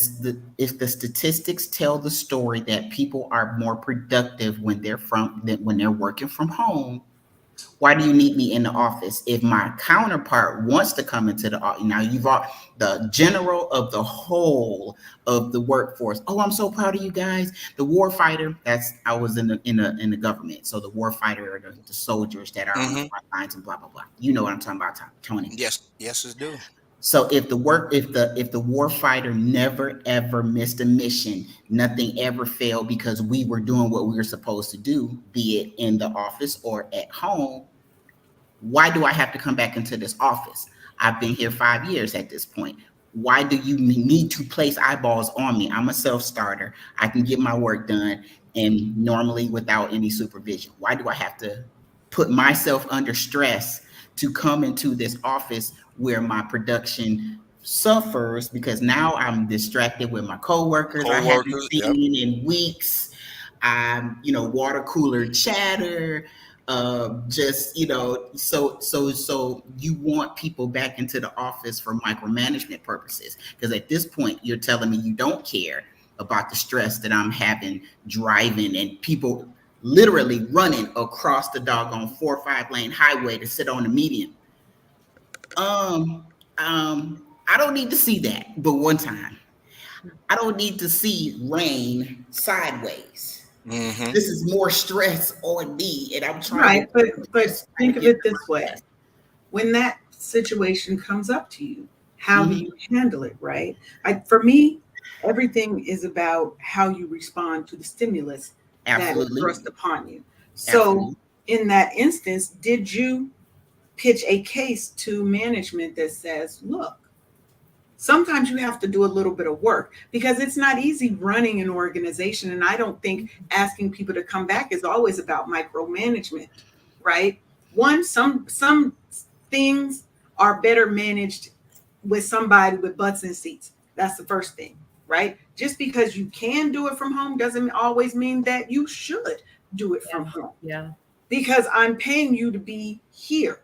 Speaker 4: statistics tell the story that people are more productive when they're working from home, why do you need me in the office? If my counterpart wants to come into the office, now you've all, the general of the whole of the workforce. Oh, I'm so proud of you guys. The war fighter. That's I was in the government. So the war fighter are the soldiers that are on the
Speaker 2: Mm-hmm.
Speaker 4: front lines and blah blah blah. You know what I'm talking about, Tony.
Speaker 2: Yes, yes, it's do.
Speaker 4: So if the war fighter never ever missed a mission, nothing ever failed because we were doing what we were supposed to do, be it in the office or at home, why do I have to come back into this office? I've been here 5 years at this point. Why do you need to place eyeballs on me? I'm a self-starter. I can get my work done, and normally without any supervision. Why do I have to put myself under stress to come into this office where my production suffers because now I'm distracted with my coworkers I haven't
Speaker 2: Co-workers. Yep.
Speaker 4: seen in weeks. I'm, water cooler chatter, just so you want people back into the office for micromanagement purposes, because at this point you're telling me you don't care about the stress that I'm having driving and people literally running across the doggone 4 or 5 lane highway to sit on the median. I don't need to see that but one time. I don't need to see rain sideways.
Speaker 2: Mm-hmm.
Speaker 4: This is more stress on me, and I'm trying to
Speaker 1: Right. But
Speaker 4: just trying
Speaker 1: think
Speaker 4: to
Speaker 1: of
Speaker 4: get
Speaker 1: it
Speaker 4: through
Speaker 1: this
Speaker 4: my
Speaker 1: way.
Speaker 4: stress.
Speaker 1: When that situation comes up to you, how do you handle it, right? For me, everything is about how you respond to the stimulus that is
Speaker 4: Absolutely.
Speaker 1: thrust upon you. So,
Speaker 4: Absolutely.
Speaker 1: in that instance, did you pitch a case to management that says, look, sometimes you have to do a little bit of work because it's not easy running an organization. And I don't think asking people to come back is always about micromanagement, right? One, some things are better managed with somebody with butts and seats. That's the first thing, right? Just because you can do it from home doesn't always mean that you should do it from
Speaker 3: Yeah.
Speaker 1: home.
Speaker 3: Yeah.
Speaker 1: Because I'm paying you to be here,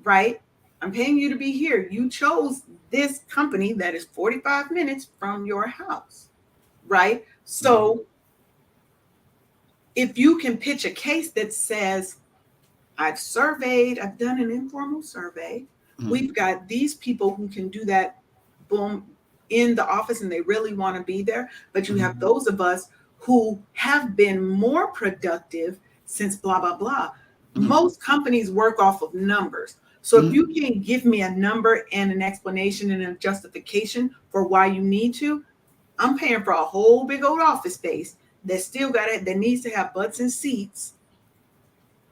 Speaker 1: right? I'm paying you to be here. You chose this company that is 45 minutes from your house, right?
Speaker 4: Mhm.
Speaker 1: So if you can pitch a case that says, I've done an informal survey. We've
Speaker 4: Mhm.
Speaker 1: got these people who can do that, boom, in the office and they really want to be there. But you have
Speaker 4: Mhm.
Speaker 1: those of us who have been more productive since blah, blah, blah.
Speaker 4: Mhm.
Speaker 1: Most companies work off of numbers. So if you
Speaker 4: Mhm.
Speaker 1: can't give me a number and an explanation and a justification for why you need to, I'm paying for a whole big old office space that still got it, that needs to have butts and seats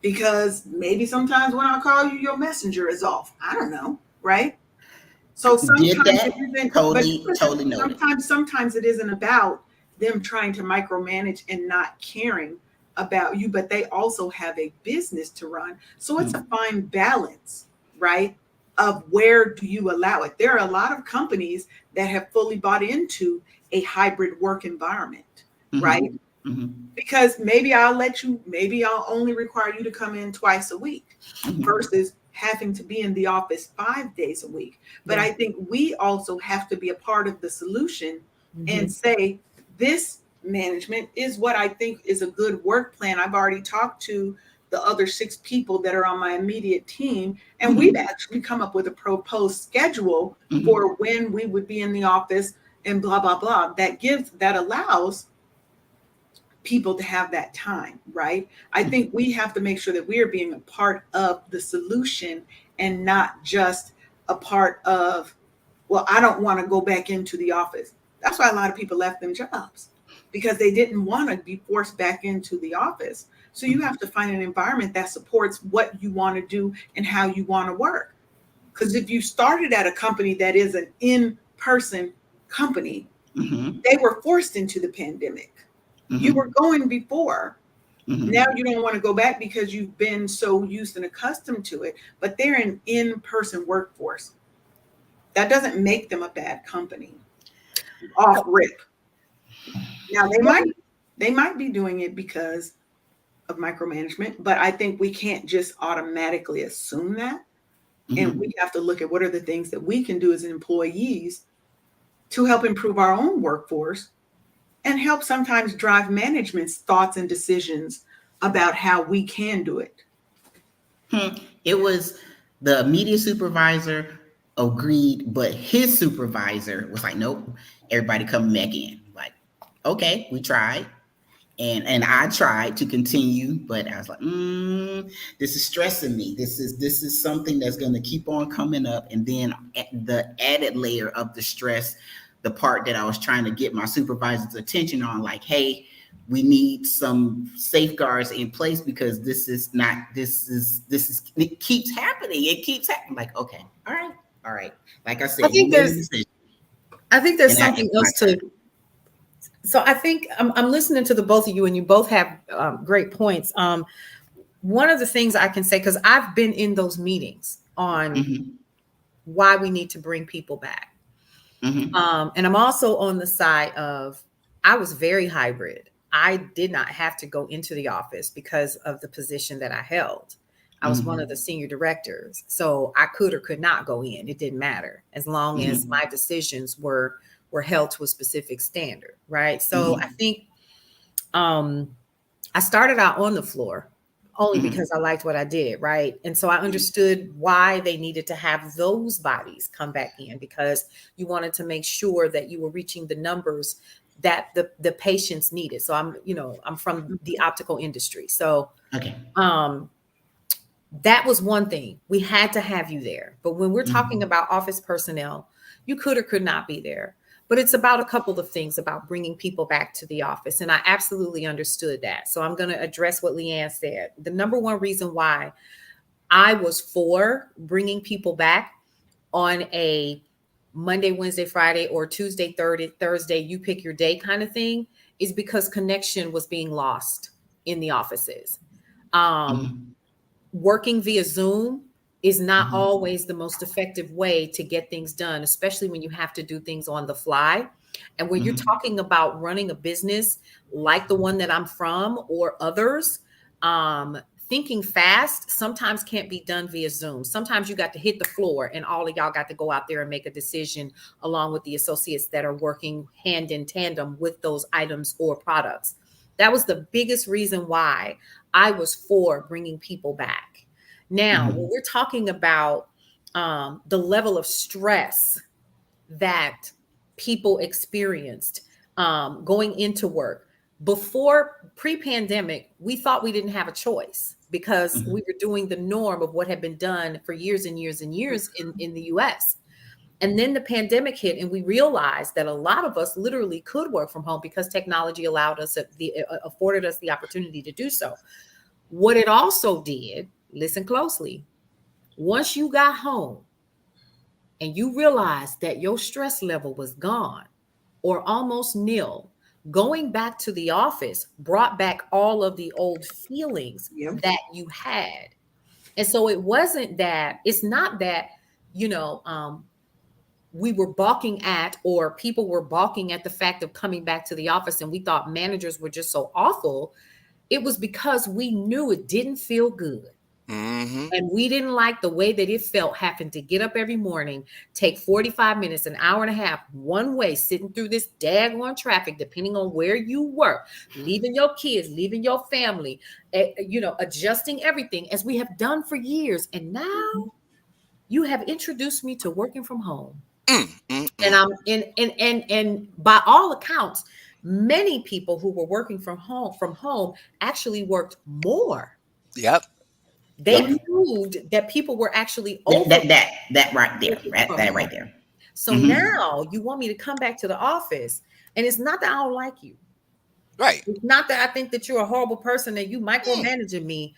Speaker 1: because maybe sometimes when I call you, your messenger is off. I don't know, right? So
Speaker 4: Did
Speaker 1: sometimes it
Speaker 4: that.
Speaker 1: isn't, but
Speaker 4: Totally,
Speaker 1: listen,
Speaker 4: totally noted.
Speaker 1: sometimes it isn't about them trying to micromanage and not caring about you, but they also have a business to run. So it's a
Speaker 4: Mhm.
Speaker 1: fine balance, right? Of where do you allow it? There are a lot of companies that have fully bought into a hybrid work environment, right?
Speaker 4: Mhm. Mhm.
Speaker 1: Because maybe I'll only require you to come in twice a week
Speaker 4: Mhm.
Speaker 1: versus having to be in the office 5 days a week. But
Speaker 3: Yeah.
Speaker 1: I think we also have to be a part of the solution and
Speaker 3: Mm-hmm.
Speaker 1: say, this management is what I think is a good work plan. I've already talked to the other 6 people that are on my immediate team, and we've
Speaker 4: Mhm.
Speaker 1: actually come up with a proposed schedule
Speaker 4: Mhm.
Speaker 1: for when we would be in the office and blah, blah, blah. That allows people to have that time, right? I think
Speaker 4: Mhm.
Speaker 1: we have to make sure that we are being a part of the solution and not just a part of, well, I don't want to go back into the office. That's why a lot of people left them jobs because they didn't want to be forced back into the office. So you have
Speaker 4: Mhm.
Speaker 1: to find an environment that supports what you want to do and how you want to work. Because if you started at a company that is an in person company,
Speaker 4: Mhm.
Speaker 1: they were forced into the pandemic. You were
Speaker 4: Mhm.
Speaker 1: going before. Now
Speaker 4: Mhm.
Speaker 1: you don't want to go back because you've been so used and accustomed to it, but they're an in-person workforce. That doesn't make them a bad company off rip. Now they might be doing it because of micromanagement, but I think we can't just automatically assume that. And we
Speaker 4: Mhm.
Speaker 1: have to look at what are the things that we can do as employees to help improve our own workforce and help sometimes drive management's thoughts and decisions about how we can do it.
Speaker 4: Hmm. It was the media supervisor agreed, but his supervisor was like, "Nope, everybody coming back in." Like, okay, we tried. And I tried to continue, but I was like, this is stressing me. This is something that's going to keep on coming up, and then the added layer of the stress, the part that I was trying to get my supervisor's attention on, like, hey, we need some safeguards in place because this is not this is it keeps happening. It keeps happening. Like, okay, all right. Like I
Speaker 3: I
Speaker 4: said, you
Speaker 3: think
Speaker 4: made a
Speaker 3: there's
Speaker 4: decision,
Speaker 3: I think there's
Speaker 4: and
Speaker 3: something
Speaker 4: it's my
Speaker 3: else to.
Speaker 4: turn.
Speaker 3: So I think I'm listening to the both of you, and you both have great points. One of the things I can say, because I've been in those meetings on
Speaker 4: Mm-hmm,
Speaker 3: why we need to bring people back.
Speaker 4: mm-hmm,
Speaker 3: And I'm also on the side of, I was very hybrid. I did not have to go into the office because of the position that I held. I was one of the
Speaker 4: mm-hmm,
Speaker 3: senior directors. So I could or could not go in. It didn't matter as long as
Speaker 4: mm-hmm,
Speaker 3: my decisions were held to a specific standard. Right. So I
Speaker 4: mm-hmm.
Speaker 3: think um I started out on the floor only
Speaker 4: Mhm,
Speaker 3: because I liked what I did, right? And so I understood why they needed to have those bodies come back in because you wanted to make sure that you were reaching the numbers that the patients needed. So I'm from the optical industry. So
Speaker 4: okay.
Speaker 3: um That was one thing. We had to have you there. But when we're talking
Speaker 4: Mhm.
Speaker 3: about office personnel, you could or could not be there. But it's about a couple of things about bringing people back to the office. And I absolutely understood that. So I'm going to address what Leanne said. The number one reason why I was for bringing people back on a Monday, Wednesday, Friday, or Tuesday, Thursday, you pick your day kind of thing, is because connection was being lost in the offices. Um,
Speaker 4: Mhm.
Speaker 3: Working via Zoom is not
Speaker 4: Mhm.
Speaker 3: always the most effective way to get things done, especially when you have to do things on the fly. And when you're
Speaker 4: Mhm.
Speaker 3: talking about running a business like the one that I'm from or others, thinking fast sometimes can't be done via Zoom. Sometimes you got to hit the floor and all of y'all got to go out there and make a decision along with the associates that are working hand in tandem with those items or products. That was the biggest reason why I was for bringing people back. Now, when
Speaker 4: Mhm.
Speaker 3: we're talking about the level of stress that people experienced going into work, before pre-pandemic, we thought we didn't have a choice because we
Speaker 4: Mhm.
Speaker 3: were doing the norm of what had been done for years and years and years in the US. And then the pandemic hit, and we realized that a lot of us literally could work from home because technology allowed us afforded us the opportunity to do so. What it also did, listen closely, once you got home and you realized that your stress level was gone or almost nil, going back to the office brought back all of the old feelings
Speaker 1: Yep.
Speaker 3: that you had. And so it wasn't that, it's not that, you know, we were balking at, or people were balking at the fact of coming back to the office and we thought managers were just so awful. It was because we knew it didn't feel good.
Speaker 2: Mm-hmm.
Speaker 3: And we didn't like the way that it felt having to get up every morning, take 45 minutes, an hour and a half, one way, sitting through this daggone traffic, depending on where you work, leaving your kids, leaving your family, adjusting everything as we have done for years. And now you have introduced me to working from home.
Speaker 2: Mm, mm,
Speaker 3: And
Speaker 2: mm.
Speaker 3: I'm and by all accounts, many people who were working from home actually worked more.
Speaker 2: Yep.
Speaker 3: They
Speaker 2: Yep.
Speaker 4: Yep.
Speaker 3: proved that people were actually
Speaker 4: That
Speaker 3: over
Speaker 4: that that that right there.
Speaker 3: working
Speaker 4: Right,
Speaker 3: from
Speaker 4: that
Speaker 3: home.
Speaker 4: right there.
Speaker 3: So
Speaker 4: Mhm.
Speaker 3: now you want me to come back to the office, and it's not that I don't like you.
Speaker 2: Right.
Speaker 3: It's not that I think that you're a horrible person and you
Speaker 2: Mm,
Speaker 3: micromanaging me.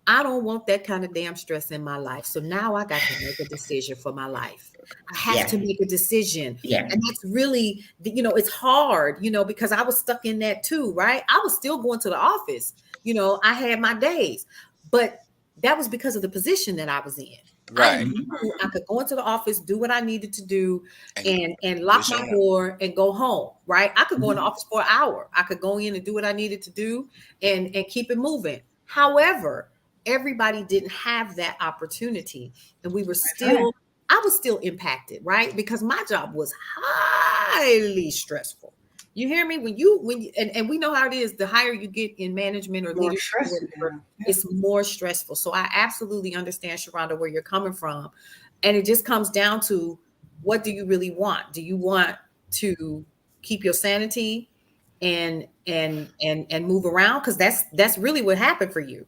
Speaker 3: I don't want that kind of damn stress in my life. So now I got to make a decision for my life. I have
Speaker 4: Yeah.
Speaker 3: to make a decision.
Speaker 4: Yeah.
Speaker 3: And that's really, it's hard, because I was stuck in that too, right? I was still going to the office. I had my days, but that was because of the position that I was in. I
Speaker 2: right.
Speaker 4: Mhm.
Speaker 3: knew I could go into the office, do what I needed to do,
Speaker 2: And
Speaker 3: and lock my
Speaker 2: resume.
Speaker 3: door and go home, right? I could go in the
Speaker 4: Mhm.
Speaker 3: office for an hour. I could go in and do what I needed to do and keep it moving. However, everybody didn't have that opportunity, and we were
Speaker 1: That's right.
Speaker 3: still I was still impacted, right? Because my job was highly stressful. You hear me? And we know how it is, the higher you get in management or
Speaker 1: More
Speaker 3: leadership or
Speaker 1: stress you
Speaker 3: whatever,
Speaker 1: have. Yeah.
Speaker 3: it's more stressful. So I absolutely understand, Sharonda, where you're coming from. And it just comes down to, what do you really want? Do you want to keep your sanity and move around? Because that's really what happened for you.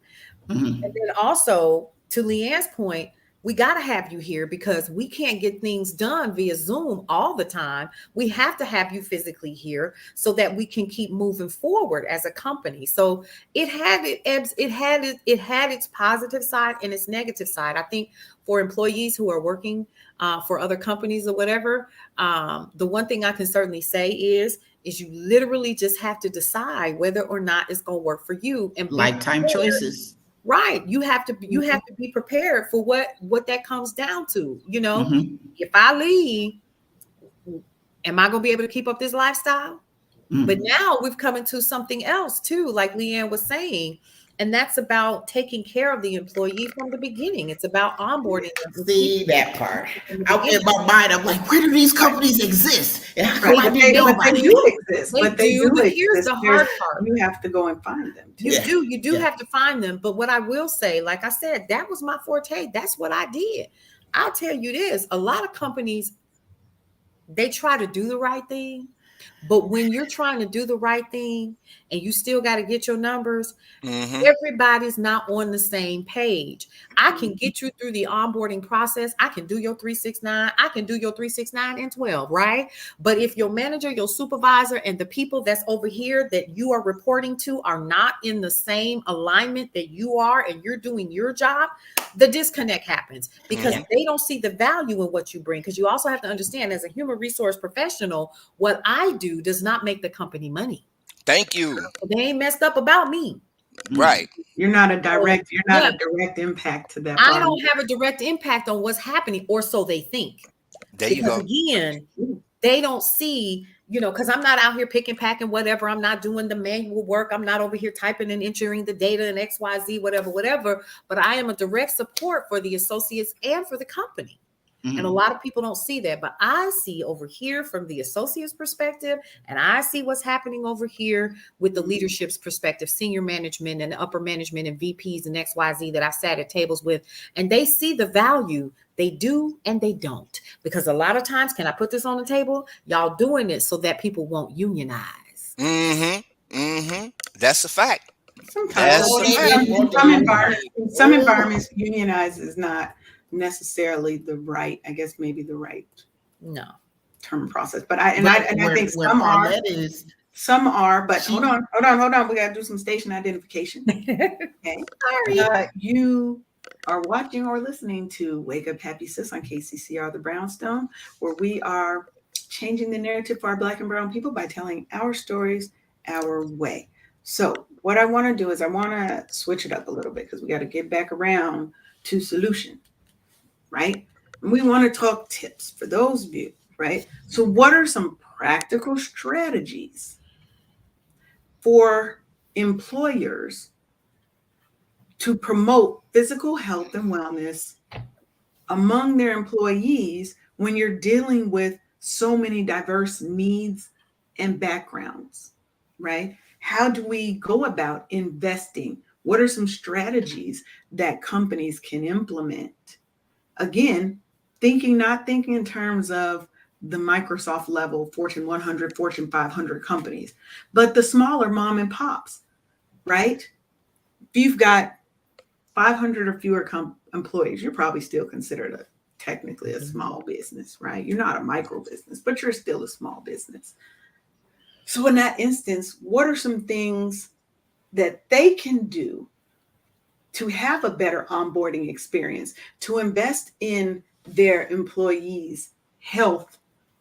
Speaker 3: And
Speaker 4: Mhm.
Speaker 3: then also, to Leanne's point, we got to have you here because we can't get things done via Zoom all the time. We have to have you physically here so that we can keep moving forward as a company. So it had its positive side and its negative side. I think for employees who are working for other companies or whatever, the one thing I can certainly say is you literally just have to decide whether or not it's going to work for you and be
Speaker 4: Lifetime
Speaker 3: prepared.
Speaker 4: choices.
Speaker 3: Right. You have
Speaker 1: Mhm.
Speaker 3: to be prepared for what that comes down to.
Speaker 4: Mhm.
Speaker 3: If I leave, am I gonna be able to keep up this lifestyle? But
Speaker 4: Mhm.
Speaker 3: now we've come into something else too, like Leanne was saying, and that's about taking care of the employee from the beginning. It's about onboarding them and keeping
Speaker 4: See that part.
Speaker 3: them from the
Speaker 4: I, in
Speaker 3: beginning.
Speaker 4: my mind, I'm like, where do these companies exist? And how come
Speaker 1: Right.
Speaker 3: They
Speaker 4: I
Speaker 1: But
Speaker 4: didn't
Speaker 1: they
Speaker 4: know
Speaker 1: but
Speaker 3: they
Speaker 1: they
Speaker 4: about
Speaker 1: do
Speaker 4: it?
Speaker 3: do.
Speaker 1: exist.
Speaker 3: They
Speaker 1: But they
Speaker 3: do,
Speaker 1: do
Speaker 3: but here's
Speaker 1: exist.
Speaker 3: the
Speaker 1: There's
Speaker 3: hard part.
Speaker 1: You have to go and find them too.
Speaker 4: Yeah.
Speaker 3: You do
Speaker 4: Yeah.
Speaker 3: have to find them. But what I will say, like I said, that was my forte. That's what I did. I'll tell you this, a lot of companies, they try to do the right thing, But when you're trying to do the right thing and you still got to get your numbers,
Speaker 2: Mm-hmm.
Speaker 3: everybody's not on the same page. I can get you through the onboarding process. I can do your 369. I can do your 369 and 12, right? But if your manager, your supervisor, and the people that's over here that you are reporting to are not in the same alignment that you are and you're doing your job, the disconnect happens because
Speaker 2: Mm-hmm.
Speaker 3: they don't see the value in what you bring. Because you also have to understand, as a human resource professional, what I do does not make the company money.
Speaker 2: Thank you.
Speaker 3: They ain't messed up about me.
Speaker 2: Right.
Speaker 3: So,
Speaker 1: You're not
Speaker 3: yeah,
Speaker 1: a direct impact to that
Speaker 3: I
Speaker 1: bottom.
Speaker 3: don't have a direct impact on what's happening, or so they think.
Speaker 2: There you
Speaker 3: Because
Speaker 2: go.
Speaker 3: again, they don't see, because I'm not out here picking, packing, whatever. I'm not doing the manual work. I'm not over here typing and entering the data and XYZ, whatever, whatever. But I am a direct support for the associates and for the company. And a lot of people don't see that, but I see over here from the associate's perspective, and I see what's happening over here with the leadership's perspective, senior management and upper management and VPs and XYZ that I sat at tables with, and they see the value. They do and they don't. Because a lot of times, can I put this on the table? Y'all doing it so that people won't unionize.
Speaker 2: Mm-hmm. Mm-hmm. That's a fact.
Speaker 1: Sometimes
Speaker 2: That's a fact.
Speaker 1: in some environments, unionize is not necessarily the right, I guess maybe the right
Speaker 3: No.
Speaker 1: term process. But I
Speaker 4: where
Speaker 1: think
Speaker 4: where Paulette is,
Speaker 1: some are, but hold
Speaker 4: she
Speaker 1: on, hold on, hold on. We got to do some station identification. Okay.
Speaker 3: Sorry.
Speaker 1: You are watching or listening to Wake Up Happy Sis on KCCR The Brownstone, where we are changing the narrative for our Black and Brown people by telling our stories our way. So, what I want to do is I want to switch it up a little bit because we got to get back around to solution, right? And we want to talk tips for those of you, right? So, what are some practical strategies for employers to promote physical health and wellness among their employees when you're dealing with so many diverse needs and backgrounds, right? How do we go about investing? What are some strategies that companies can implement? Again, not thinking in terms of the Microsoft level, Fortune 100, Fortune 500 companies, but the smaller mom and pops, right? If you've got 500 or fewer employees, you're probably still considered technically a small business, right? You're not a micro business, but you're still a small business. So in that instance, what are some things that they can do to have a better onboarding experience, to invest in their employees' health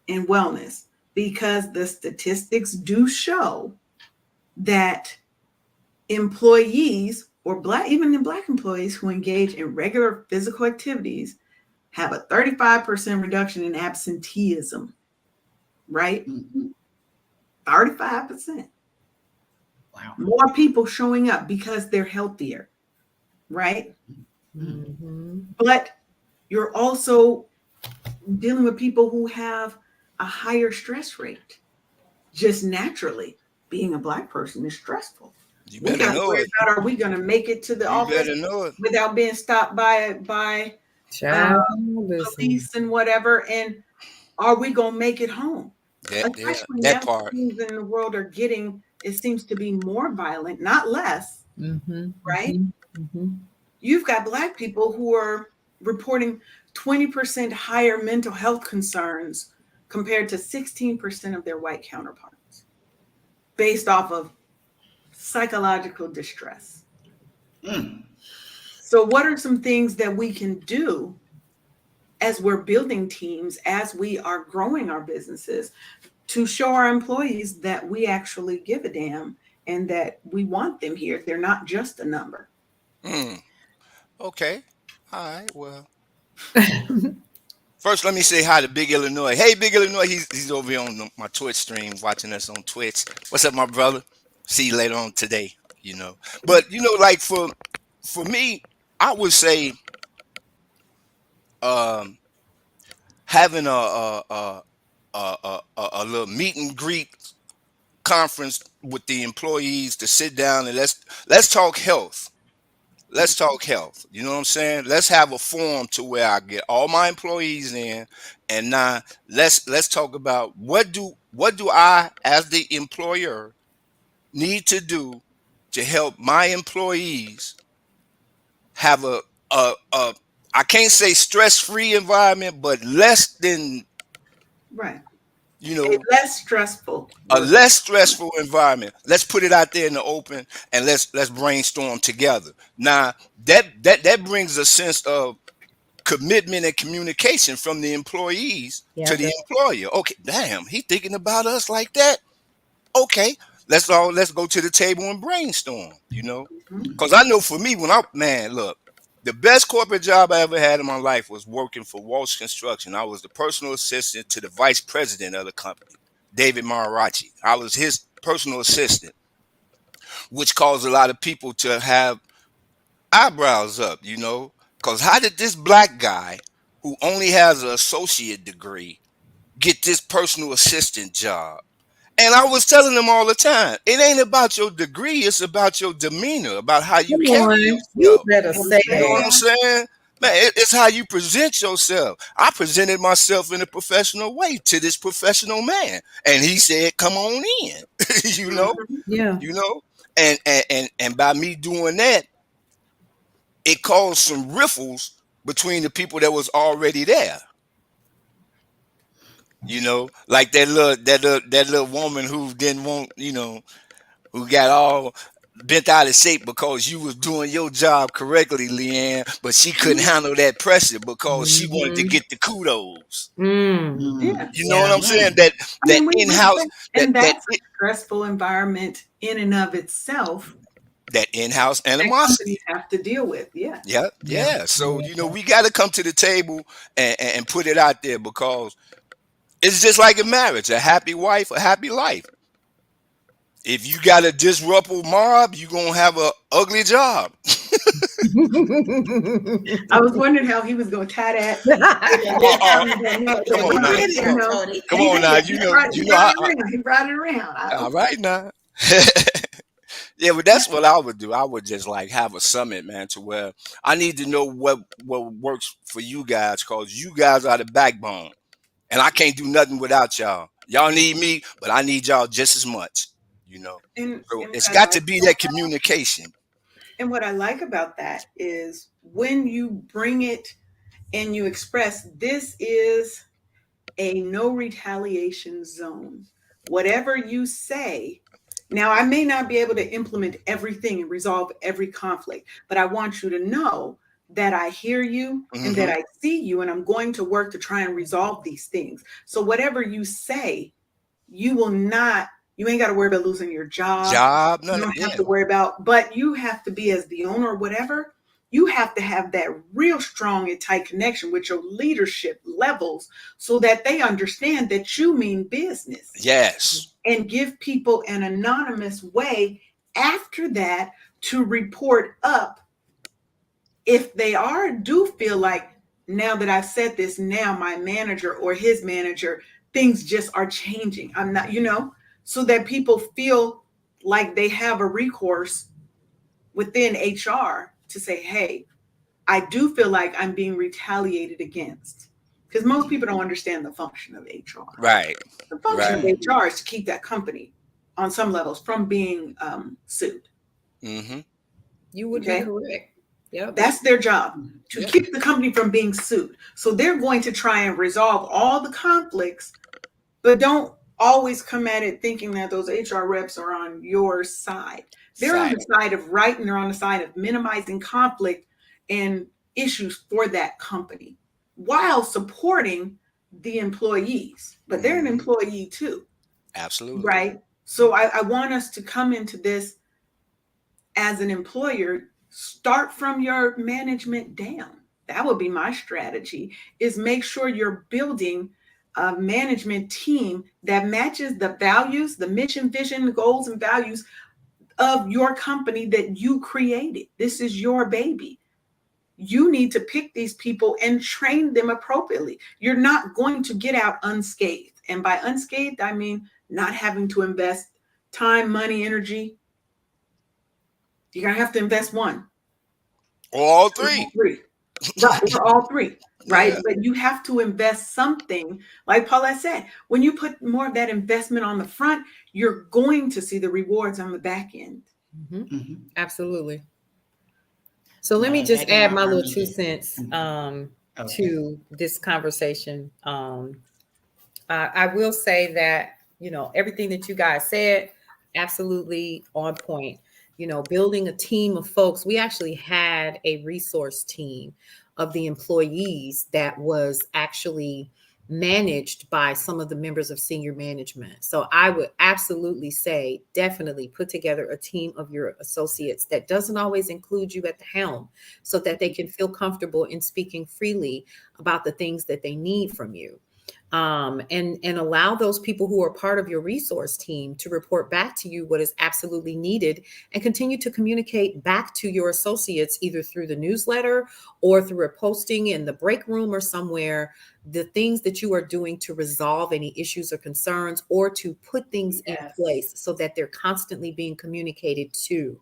Speaker 1: and wellness? Because the statistics do show that employees or even in Black employees who engage in regular physical activities have a 35% reduction in absenteeism, right? 35%.
Speaker 4: wow.
Speaker 1: More people showing up because they're healthier, right?
Speaker 3: Mm-hmm.
Speaker 1: But you're also dealing with people who have a higher stress rate. Just naturally, being a Black person is stressful.
Speaker 2: You
Speaker 1: We
Speaker 2: better
Speaker 1: got to
Speaker 2: know
Speaker 1: worry
Speaker 2: it.
Speaker 1: about, are we going to make it to the
Speaker 2: You
Speaker 1: office
Speaker 2: better know it.
Speaker 1: without being stopped by
Speaker 3: Child, listen.
Speaker 1: police and whatever, and are we going to make it home?
Speaker 2: Yeah,
Speaker 1: Especially
Speaker 2: that
Speaker 1: now,
Speaker 2: part.
Speaker 1: things in the world are getting, it seems to be more violent, not less,
Speaker 3: Mm-hmm.
Speaker 1: right?
Speaker 3: Mm-hmm.
Speaker 1: You've got Black people who are reporting 20% higher mental health concerns compared to 16% of their white counterparts, based off of psychological distress.
Speaker 4: Mm.
Speaker 1: So, what are some things that we can do as we're building teams, as we are growing our businesses, to show our employees that we actually give a damn and that we want them here? They're not just a number.
Speaker 2: Mm. Okay. All right. Well, first, let me say hi to Big Illinois. Hey, Big Illinois. He's over here on my Twitch stream watching us on Twitch. What's up, my brother? See you later on today. But like for me, I would say um, having a little meet and greet conference with the employees to sit down and let's talk health. Let's talk health. You know what I'm saying? Let's have a forum to where I get all my employees in, and now let's talk about What do I, as the employer, need to do to help my employees have a I can't say stress free environment, but less than,
Speaker 1: Right.
Speaker 2: you
Speaker 1: A
Speaker 2: know,
Speaker 1: less stressful
Speaker 2: a
Speaker 1: work
Speaker 2: less
Speaker 1: environment.
Speaker 2: stressful environment. Let's put it out there in the open and let's brainstorm together. Now that brings a sense of commitment and communication from the employees
Speaker 3: Yeah,
Speaker 2: to
Speaker 3: it
Speaker 2: the
Speaker 3: does.
Speaker 2: employer. Okay, damn, he thinking about us like that. Okay, let's go to the table and brainstorm.
Speaker 1: Mhm.
Speaker 2: Because I know for me, when I man, look, the best corporate job I ever had in my life was working for Walsh Construction. I was the personal assistant to the vice president of the company, David Mararachi. I was his personal assistant, which caused a lot of people to have eyebrows up. Because how did this black guy who only has an associate degree get this personal assistant job? And I was telling them all the time, it ain't about your degree, it's about your demeanor, about how you
Speaker 3: Come
Speaker 2: carry
Speaker 3: on, you
Speaker 2: yourself.
Speaker 3: better
Speaker 1: And
Speaker 3: say
Speaker 2: You know what
Speaker 3: that.
Speaker 2: I'm saying? Man, it's how you present yourself. I presented myself in a professional way to this professional man. And he said, come on in. you know,
Speaker 1: Mhm.
Speaker 3: Yeah.
Speaker 2: you know? And by me doing that, it caused some riffles between the people that was already there. Like that little woman who didn't want, who got all bent out of shape because you was doing your job correctly, Leanne, but she couldn't handle that pressure because she wanted to
Speaker 3: Mm-hmm.
Speaker 2: get the kudos.
Speaker 3: Mm.
Speaker 4: Mm.
Speaker 1: Yeah.
Speaker 2: You know what
Speaker 3: Yeah.
Speaker 2: I'm saying?
Speaker 4: Mm.
Speaker 1: I
Speaker 2: That
Speaker 1: mean,
Speaker 2: in-house that
Speaker 1: and
Speaker 2: that
Speaker 1: that's a stressful environment in and of itself
Speaker 2: that in-house
Speaker 1: that
Speaker 2: animosity.
Speaker 1: companies have to deal with. Yes.
Speaker 2: Yeah,
Speaker 3: Yeah.
Speaker 2: yeah. So
Speaker 3: Yeah.
Speaker 2: we got to come to the table and put it out there because it's just like a marriage, a happy wife, a happy life. If you got a disruptive mob, you gonna have a ugly job.
Speaker 1: I was wondering how he was going to tie that in
Speaker 2: Oh,
Speaker 1: this
Speaker 2: oh,
Speaker 1: time, but no,
Speaker 2: come
Speaker 1: but
Speaker 2: on
Speaker 1: he
Speaker 2: now.
Speaker 1: did
Speaker 4: Tony,
Speaker 1: it,
Speaker 4: go, Tony.
Speaker 2: Come
Speaker 1: He
Speaker 2: on now.
Speaker 1: did. He brought it
Speaker 2: I,
Speaker 1: around. He brought it around.
Speaker 2: all
Speaker 1: Okay.
Speaker 2: right now. Yeah, but that's what I would do. I would just like have a summit, man, to where I need to know what works for you guys, cause you guys are the backbone, and I can't do nothing without y'all. Y'all need me, but I need y'all just as much. You know, so
Speaker 1: And what
Speaker 2: it's
Speaker 1: I
Speaker 2: got to
Speaker 1: like
Speaker 2: be
Speaker 1: about
Speaker 2: that communication.
Speaker 1: that is when you bring it and you express this is a no retaliation zone. Whatever you say, now I may not be able to implement everything and resolve every conflict, but I want you to know that I hear you and that
Speaker 2: Hmm.
Speaker 1: I see you, and I'm going to work to try and resolve these things. So, whatever you say, you will not, you ain't got to worry about losing your job.
Speaker 2: Job,
Speaker 1: You
Speaker 2: none.
Speaker 1: don't have
Speaker 2: Yeah.
Speaker 1: to worry about, but you have to be as the owner or whatever. You have to have that real strong and tight connection with your leadership levels so that they understand that you mean business
Speaker 2: Yes.
Speaker 1: and give people an anonymous way after that to report up if they are do feel like now that I've said this, now my manager or his manager, things just are changing. I'm not, so that people feel like they have a recourse within HR to say, hey, I do feel like I'm being retaliated against. Because most people don't understand the function of HR.
Speaker 2: Right.
Speaker 1: The function of
Speaker 2: Right.
Speaker 4: Mm.
Speaker 1: HR is to keep that company on some levels from being sued.
Speaker 2: Hmm.
Speaker 3: You would be
Speaker 1: Okay.
Speaker 3: correct. Yep.
Speaker 1: That's their job, to
Speaker 2: Yeah.
Speaker 1: keep the company from being sued. So they're going to try and resolve all the conflicts, but don't always come at it thinking that those HR reps are on your side. They're on
Speaker 2: Fact.
Speaker 1: the side of right and they're on the side of minimizing conflict and issues for that company while supporting the employees. But they're an
Speaker 2: Hmm.
Speaker 1: employee too,
Speaker 2: Absolutely.
Speaker 1: right? So I want us to come into this as an employer, start from your management down. That would be my strategy, is make sure you're building a management team that matches the values, the mission, vision, goals, and values of your company that you created. This is your baby. You need to pick these people and train them appropriately. You're not going to get out unscathed. And by unscathed, I mean not having to invest time, money, energy. You're going to have to invest one,
Speaker 2: All
Speaker 1: two,
Speaker 2: three.
Speaker 1: three. Right, we're all three. right?
Speaker 2: Yeah.
Speaker 1: But you have to invest something. Like Paulette said, when you put more of that investment on the front, you're going to see the rewards on the back end.
Speaker 3: Mhm.
Speaker 4: Mhm.
Speaker 3: Absolutely. So let me
Speaker 4: Yeah,
Speaker 3: just
Speaker 4: that in
Speaker 3: add
Speaker 4: my
Speaker 3: my little
Speaker 4: army
Speaker 3: two
Speaker 4: day.
Speaker 3: cents
Speaker 4: Okay.
Speaker 3: to this conversation. I will say that, everything that you guys said, absolutely on point. Building a team of folks, we actually had a resource team of the employees that was actually managed by some of the members of senior management. So I would absolutely say, definitely put together a team of your associates that doesn't always include you at the helm so that they can feel comfortable in speaking freely about the things that they need from you, and allow those people who are part of your resource team to report back to you what is absolutely needed, and continue to communicate back to your associates either through the newsletter or through a posting in the break room or somewhere, the things that you are doing to resolve any issues or concerns, or to put things in
Speaker 1: Yes.
Speaker 3: place so that they're constantly being communicated to.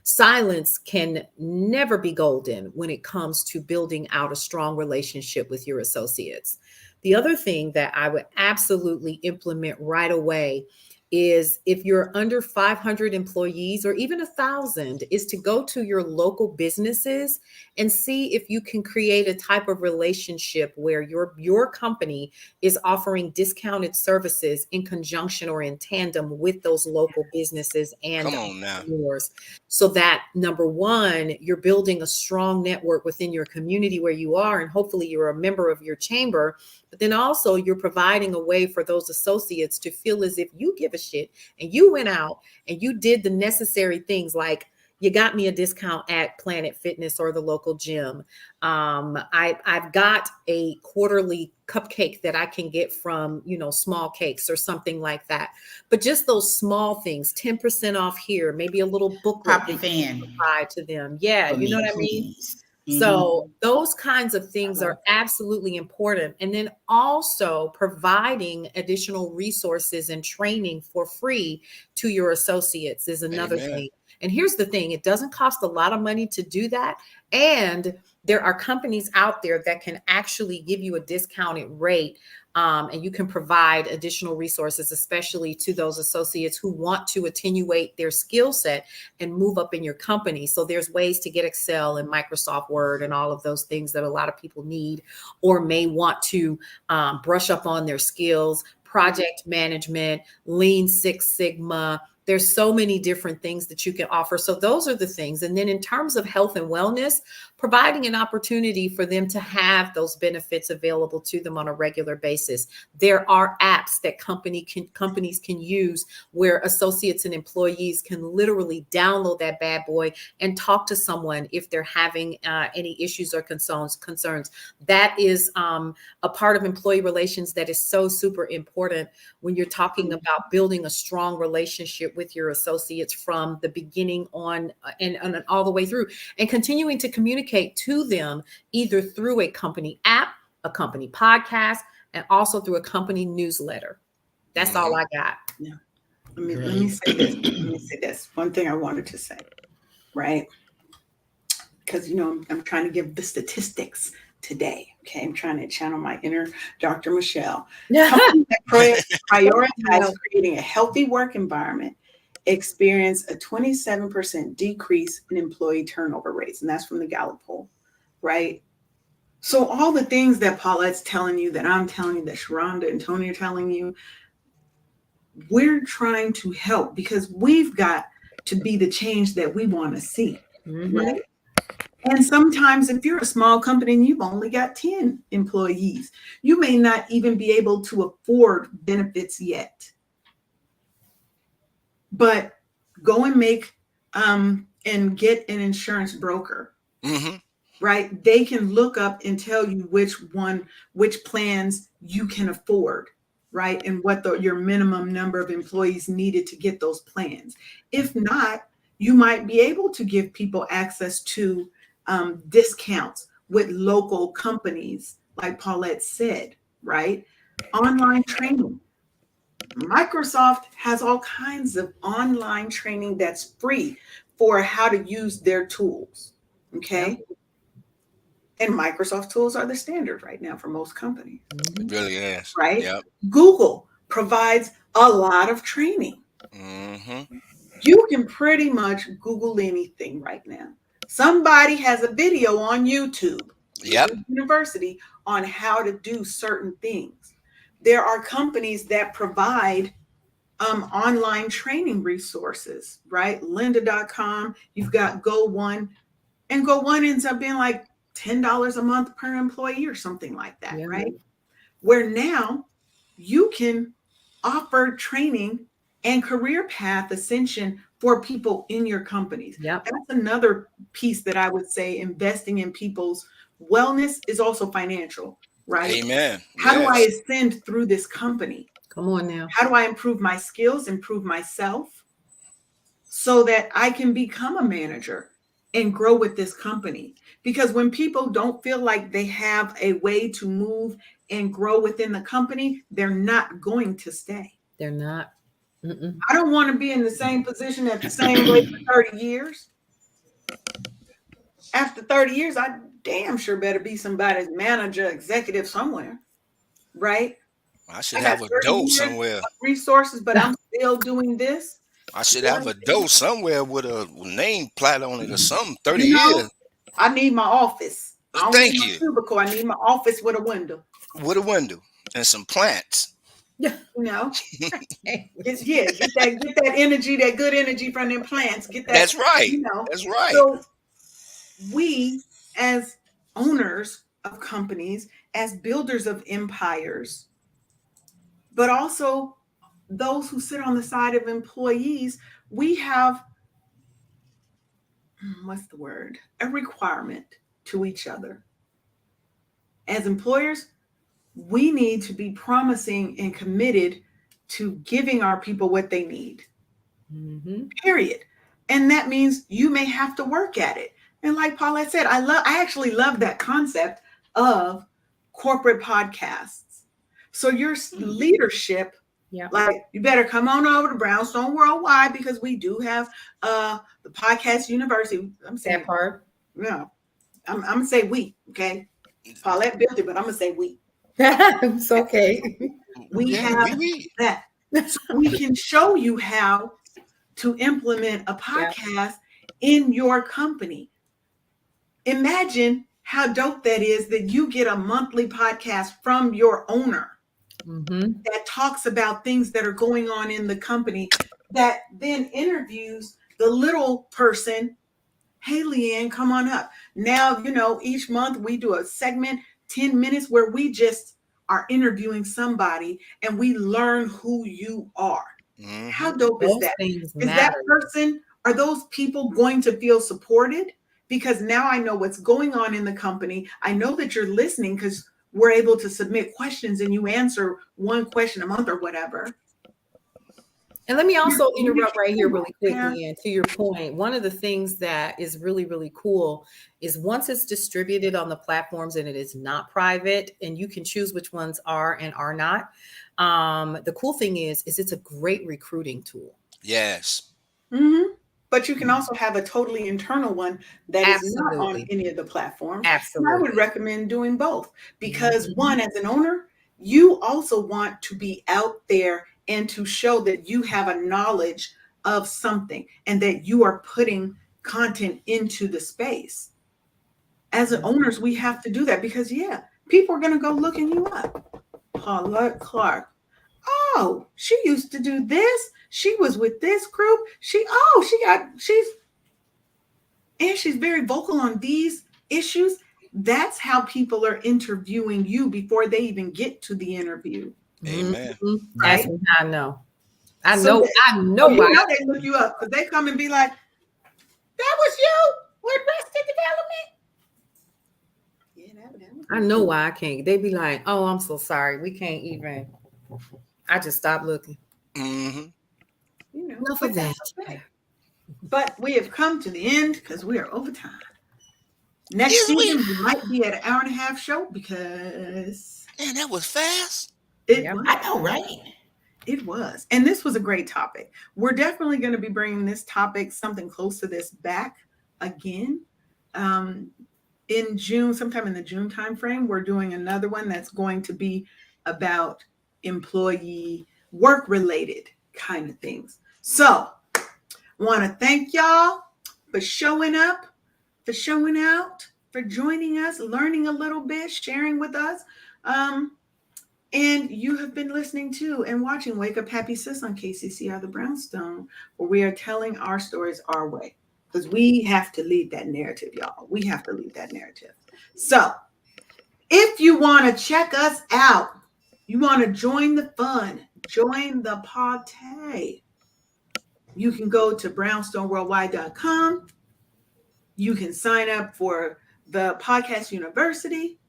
Speaker 3: Silence can never be golden when it comes to building out a strong relationship with your associates. The other thing that I would absolutely implement right away is, if you're under 500 employees or even 1,000, is to go to your local businesses and see if you can create a type of relationship where your company is offering discounted services in conjunction or in tandem with those local businesses and
Speaker 2: Come on now.
Speaker 3: entrepreneurs, so that, number one, you're building a strong network within your community where you are, and hopefully you're a member of your chamber. But then also you're providing a way for those associates to feel as if you give a shit, and you went out and you did the necessary things, like you got me a discount at Planet Fitness or the local gym. I've got a quarterly cupcake that I can get from, Small Cakes or something like that. But just those small things, 10% off here, maybe a little booklet
Speaker 4: Pop
Speaker 3: that
Speaker 4: a
Speaker 3: you
Speaker 4: fan
Speaker 3: provide to them. Yeah,
Speaker 4: for
Speaker 3: you know
Speaker 4: me,
Speaker 3: what I mean?
Speaker 4: please.
Speaker 3: So
Speaker 4: Mm-hmm.
Speaker 3: those kinds of
Speaker 1: I
Speaker 3: things
Speaker 1: love
Speaker 3: are absolutely important. And then also providing additional resources and training for free to your associates is another
Speaker 2: Amen.
Speaker 3: thing. And here's the thing, it doesn't cost a lot of money to do that. And there are companies out there that can actually give you a discounted rate. And you can provide additional resources, especially to those associates who want to attenuate their skill set and move up in your company. So there's ways to get Excel and Microsoft Word and all of those things that a lot of people need or may want to brush up on their skills, project management, Lean Six Sigma. There's so many different things that you can offer. So those are the things. And then in terms of health and wellness, providing an opportunity for them to have those benefits available to them on a regular basis. There are apps that companies can use where associates and employees can literally download that bad boy and talk to someone if they're having any issues or concerns. That is a part of employee relations that is so super important when you're talking about building a strong relationship with your associates from the beginning on, and all the way through, and continuing to communicate to them either through a company app, a company podcast, and also through a company newsletter. That's all
Speaker 2: Hmm.
Speaker 3: I got.
Speaker 1: Yeah. Let me
Speaker 4: Great.
Speaker 1: say this. Let me say this. One thing I wanted to say, right? Because I'm trying to give the statistics today. Okay, I'm trying to channel my inner Dr. Michelle. Companies that prioritize
Speaker 3: No.
Speaker 1: creating a healthy work environment experience a 27% decrease in employee turnover rates, and that's from the Gallup poll, right? So all the things that Paulette's telling you, that I'm telling you, that Sharonda and Tony are telling you, we're trying to help because we've got to be the change that we want to see,
Speaker 3: Mhm.
Speaker 1: right? And sometimes, if you're a small company and you've only got 10 employees, you may not even be able to afford benefits yet. But go and and get an insurance broker,
Speaker 2: Hmm.
Speaker 1: right? They can look up and tell you which plans you can afford, right? And what your minimum number of employees needed to get those plans. If not, you might be able to give people access to discounts with local companies, like Paulette said, right? Online training. Microsoft has all kinds of online training that's free for how to use their tools.
Speaker 3: Yep.
Speaker 1: Okay. And Microsoft tools are the standard right now for most companies,
Speaker 2: It really is.
Speaker 1: right?
Speaker 2: Yep.
Speaker 1: Google provides a lot of training.
Speaker 2: Mm-hmm.
Speaker 1: You can pretty much Google anything right now. Somebody has a video on YouTube,
Speaker 2: Yep.
Speaker 1: Google University, on how to do certain things. There are companies that provide online training resources, right? Lynda.com, you've got Go One, and Go One ends up being like $10 a month per employee or something like that,
Speaker 3: Yeah.
Speaker 1: right? Where now you can offer training and career path ascension for people in your companies.
Speaker 3: Yep.
Speaker 1: That's another piece that I would say investing in people's wellness is also financial, right?
Speaker 2: Amen.
Speaker 1: How do I
Speaker 2: Yes.
Speaker 1: ascend through this company?
Speaker 3: Come on now.
Speaker 1: How do I improve my skills, improve myself so that I can become a manager and grow with this company? Because when people don't feel like they have a way to move and grow within the company, they're not going to stay.
Speaker 3: They're not. Mm-mm.
Speaker 1: I don't want to be in the same position at the same rate for 30 years. After 30 years, I damn sure better be somebody's manager, executive somewhere, right?
Speaker 2: I should
Speaker 1: I got
Speaker 2: have a
Speaker 1: 30
Speaker 2: dose
Speaker 1: years
Speaker 2: somewhere.
Speaker 1: of resources, but I'm still doing this.
Speaker 2: I should have
Speaker 1: One
Speaker 2: a
Speaker 1: thing,
Speaker 2: dose somewhere with a name plat on it or something. 30
Speaker 1: you know,
Speaker 2: years.
Speaker 1: I need my office. I don't need
Speaker 2: Thank
Speaker 1: my
Speaker 2: you.
Speaker 1: cubicle. I need my office with a window.
Speaker 2: With a window and some plants.
Speaker 3: Yeah.
Speaker 1: You know, get that energy, that good energy from them plants. Get that,
Speaker 2: That's right.
Speaker 1: you know.
Speaker 2: That's right.
Speaker 1: So we, as owners of companies, as builders of empires, but also those who sit on the side of employees, we have what's the word? A requirement to each other. As employers, we need to be promising and committed to giving our people what they need,
Speaker 3: Mm-hmm.
Speaker 1: period. And that means you may have to work at it. And like Paulette said, I actually love that concept of corporate podcasts. So your leadership,
Speaker 3: Yeah.
Speaker 1: like, you better come on over to Brownstone Worldwide, because we do have the podcast university. I'm saying,
Speaker 3: That part.
Speaker 1: no, I'm gonna say we, okay? Paulette built it, but I'm gonna say we.
Speaker 3: It's okay.
Speaker 1: We
Speaker 2: Yeah,
Speaker 1: have
Speaker 2: we.
Speaker 1: that. So we can show you how to implement a
Speaker 3: Yeah.
Speaker 1: podcast in your company. Imagine how dope that is, that you get a monthly podcast from your owner
Speaker 3: Mm-hmm.
Speaker 1: that talks about things that are going on in the company, that then interviews the little person. Hey, Leanne, come on up. Now, each month we do a segment, 10 minutes, where we just are interviewing somebody and we learn who you are.
Speaker 2: Mm-hmm.
Speaker 1: How dope is
Speaker 3: Those
Speaker 1: that?
Speaker 3: things
Speaker 1: Is that
Speaker 3: matter.
Speaker 1: person, are those people going to feel supported? Because now I know what's going on in the company. I know that you're listening because we're able to submit questions and you answer one question a month or whatever.
Speaker 3: And let me also
Speaker 1: You're
Speaker 3: interrupt right here really
Speaker 1: communicating,
Speaker 3: quickly. And to your point, one of the things that is really, really cool is once it's distributed on the platforms and it is not private, and you can choose which ones are and are not. The cool thing is it's a great recruiting tool.
Speaker 2: Yes.
Speaker 1: Mhm. But you can also have a totally internal one that is not on
Speaker 3: Absolutely.
Speaker 1: any of the platforms. And I would
Speaker 3: Absolutely.
Speaker 1: recommend doing both, because
Speaker 3: Mhm.
Speaker 1: one, as an owner, you also want to be out there and to show that you have a knowledge of something and that you are putting content into the space. As an owners, we have to do that, because yeah, people are going to go looking you up. Paulette Clark. Oh, she used to do this. She was with this group. She's very vocal on these issues. That's how people are interviewing you before they even get to the interview,
Speaker 2: Amen.
Speaker 3: Mhm.
Speaker 1: right?
Speaker 3: That's what I know. I
Speaker 1: So
Speaker 3: know.
Speaker 1: that,
Speaker 3: I know
Speaker 1: you
Speaker 3: why.
Speaker 1: know they look you up because they come and be like, "That was you with Rested Development." Yeah, that was
Speaker 3: I know why I can't. They be like, "Oh, I'm so sorry. We can't even." I just stopped looking.
Speaker 2: Mm-hmm.
Speaker 3: Enough
Speaker 1: but
Speaker 3: of
Speaker 1: that's
Speaker 3: that.
Speaker 1: okay. But we have come to the end because we are over time. Next
Speaker 2: Is we?
Speaker 1: season, we might be at an hour and a half show because
Speaker 2: Man, that was fast.
Speaker 1: it
Speaker 3: Yep.
Speaker 1: was.
Speaker 4: I know, right?
Speaker 1: It was. And this was a great topic. We're definitely going to be bringing this topic, something close to this, back again. Um, in June, sometime in the June timeframe, we're doing another one that's going to be about employee work related kind of things. So, want to thank y'all for showing up, for showing out, for joining us, learning a little bit, sharing with us. Um, and you have been listening to and watching Wake Up Happy Sis on KCCR The Brownstone, where we are telling our stories our way. Because we have to lead that narrative, y'all. We have to lead that narrative. So, if you want to check us out, you want to join the fun, join the party, you can go to brownstoneworldwide.com. You can sign up for the Podcast University.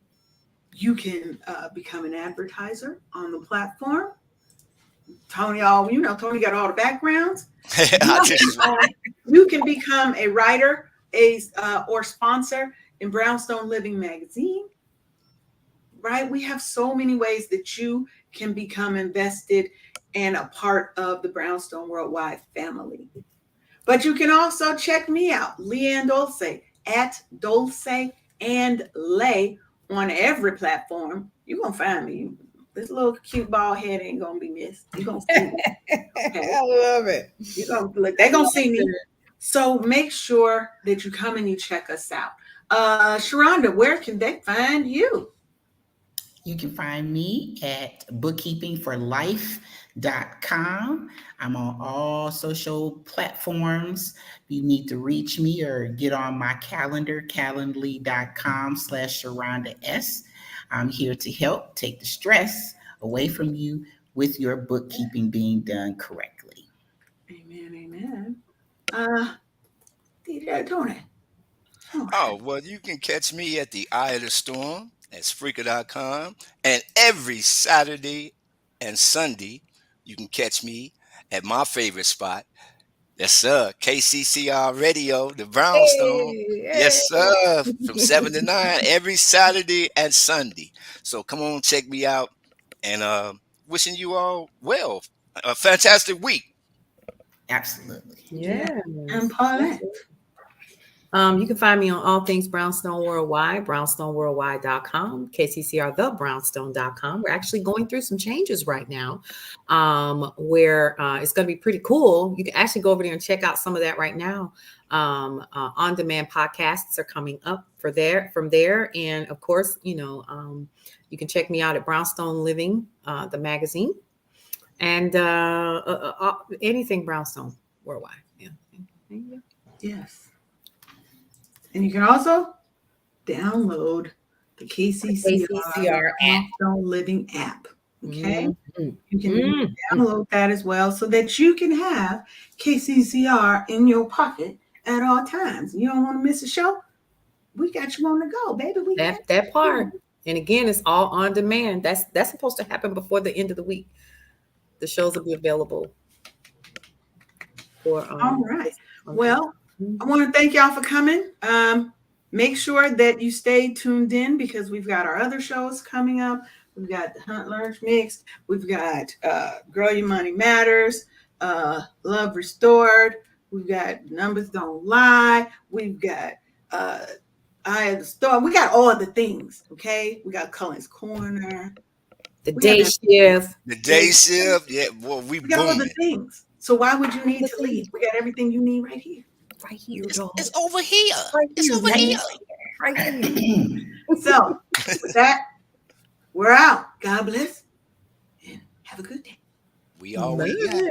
Speaker 1: You can become an advertiser on the platform. Tony, Tony got all the backgrounds.
Speaker 2: I just
Speaker 1: You can become a writer, or sponsor in Brownstone Living magazine. Right? We have so many ways that you can become invested and a part of the Brownstone Worldwide family. But you can also check me out, Leanne Dulce, at Dulce and Lay on every platform. You're going to find me. This little cute bald head ain't going to be missed. You're going to see me. Okay?
Speaker 3: I love it.
Speaker 1: They're going to see me. So make sure that you come and you check us out. Sharonda, where can they find you?
Speaker 4: You can find me at bookkeepingforlife.com. I'm on all social platforms. If you need to reach me or get on my calendar, calendly.com/Sharonda S. I'm here to help take the stress away from you with your bookkeeping being done correctly.
Speaker 1: Amen. DJ Tony.
Speaker 2: Oh, well, you can catch me at the Eye of the Storm at Spreaker.com. And every Saturday and Sunday, you can catch me at my favorite spot. Yes, sir. KCCR Radio, the Brownstone.
Speaker 3: Hey,
Speaker 2: Yes, sir. From 7 to 9 every Saturday and Sunday. So come on, check me out. And wishing you all well. A fantastic week.
Speaker 4: Absolutely.
Speaker 1: Yeah.
Speaker 3: yes.
Speaker 1: And Paulette.
Speaker 3: You can find me on all things Brownstone Worldwide, brownstoneworldwide.com, kccrthebrownstone.com. We're actually going through some changes right now, where it's going to be pretty cool. You can actually go over there and check out some of that right now. On-demand podcasts are coming up from there. And of course, you can check me out at Brownstone Living, the magazine, and anything Brownstone Worldwide. Yeah.
Speaker 1: Yes. And you can also download the KCCR Brownstone Living app. Okay.
Speaker 3: Mm-hmm.
Speaker 1: You can download that as well so that you can have KCCR in your pocket at all times. You don't want to miss a show? We got you on the go, baby.
Speaker 3: That part. And again, it's all on demand. That's supposed to happen before the end of the week. The shows will be available for
Speaker 1: all right. Well, I want to thank y'all for coming. Make sure that you stay tuned in because we've got our other shows coming up. We've got the Hunt Lunch Mix. We've got Girl Your Money Matters, Love Restored. We've got Numbers Don't Lie. We've got Eye of the Storm. We got all the things, okay? We got Cullen's Corner.
Speaker 3: The day shift.
Speaker 2: The day shift. Yeah, well, we
Speaker 1: got all the
Speaker 2: booming.
Speaker 1: things. So why would you need to leave? We got everything you need right here.
Speaker 3: Right here,
Speaker 2: It's over here.
Speaker 3: Right
Speaker 2: It's
Speaker 3: here,
Speaker 2: over here.
Speaker 3: Right here.
Speaker 1: So with that, we're out. God bless and have a good day.
Speaker 2: We already got.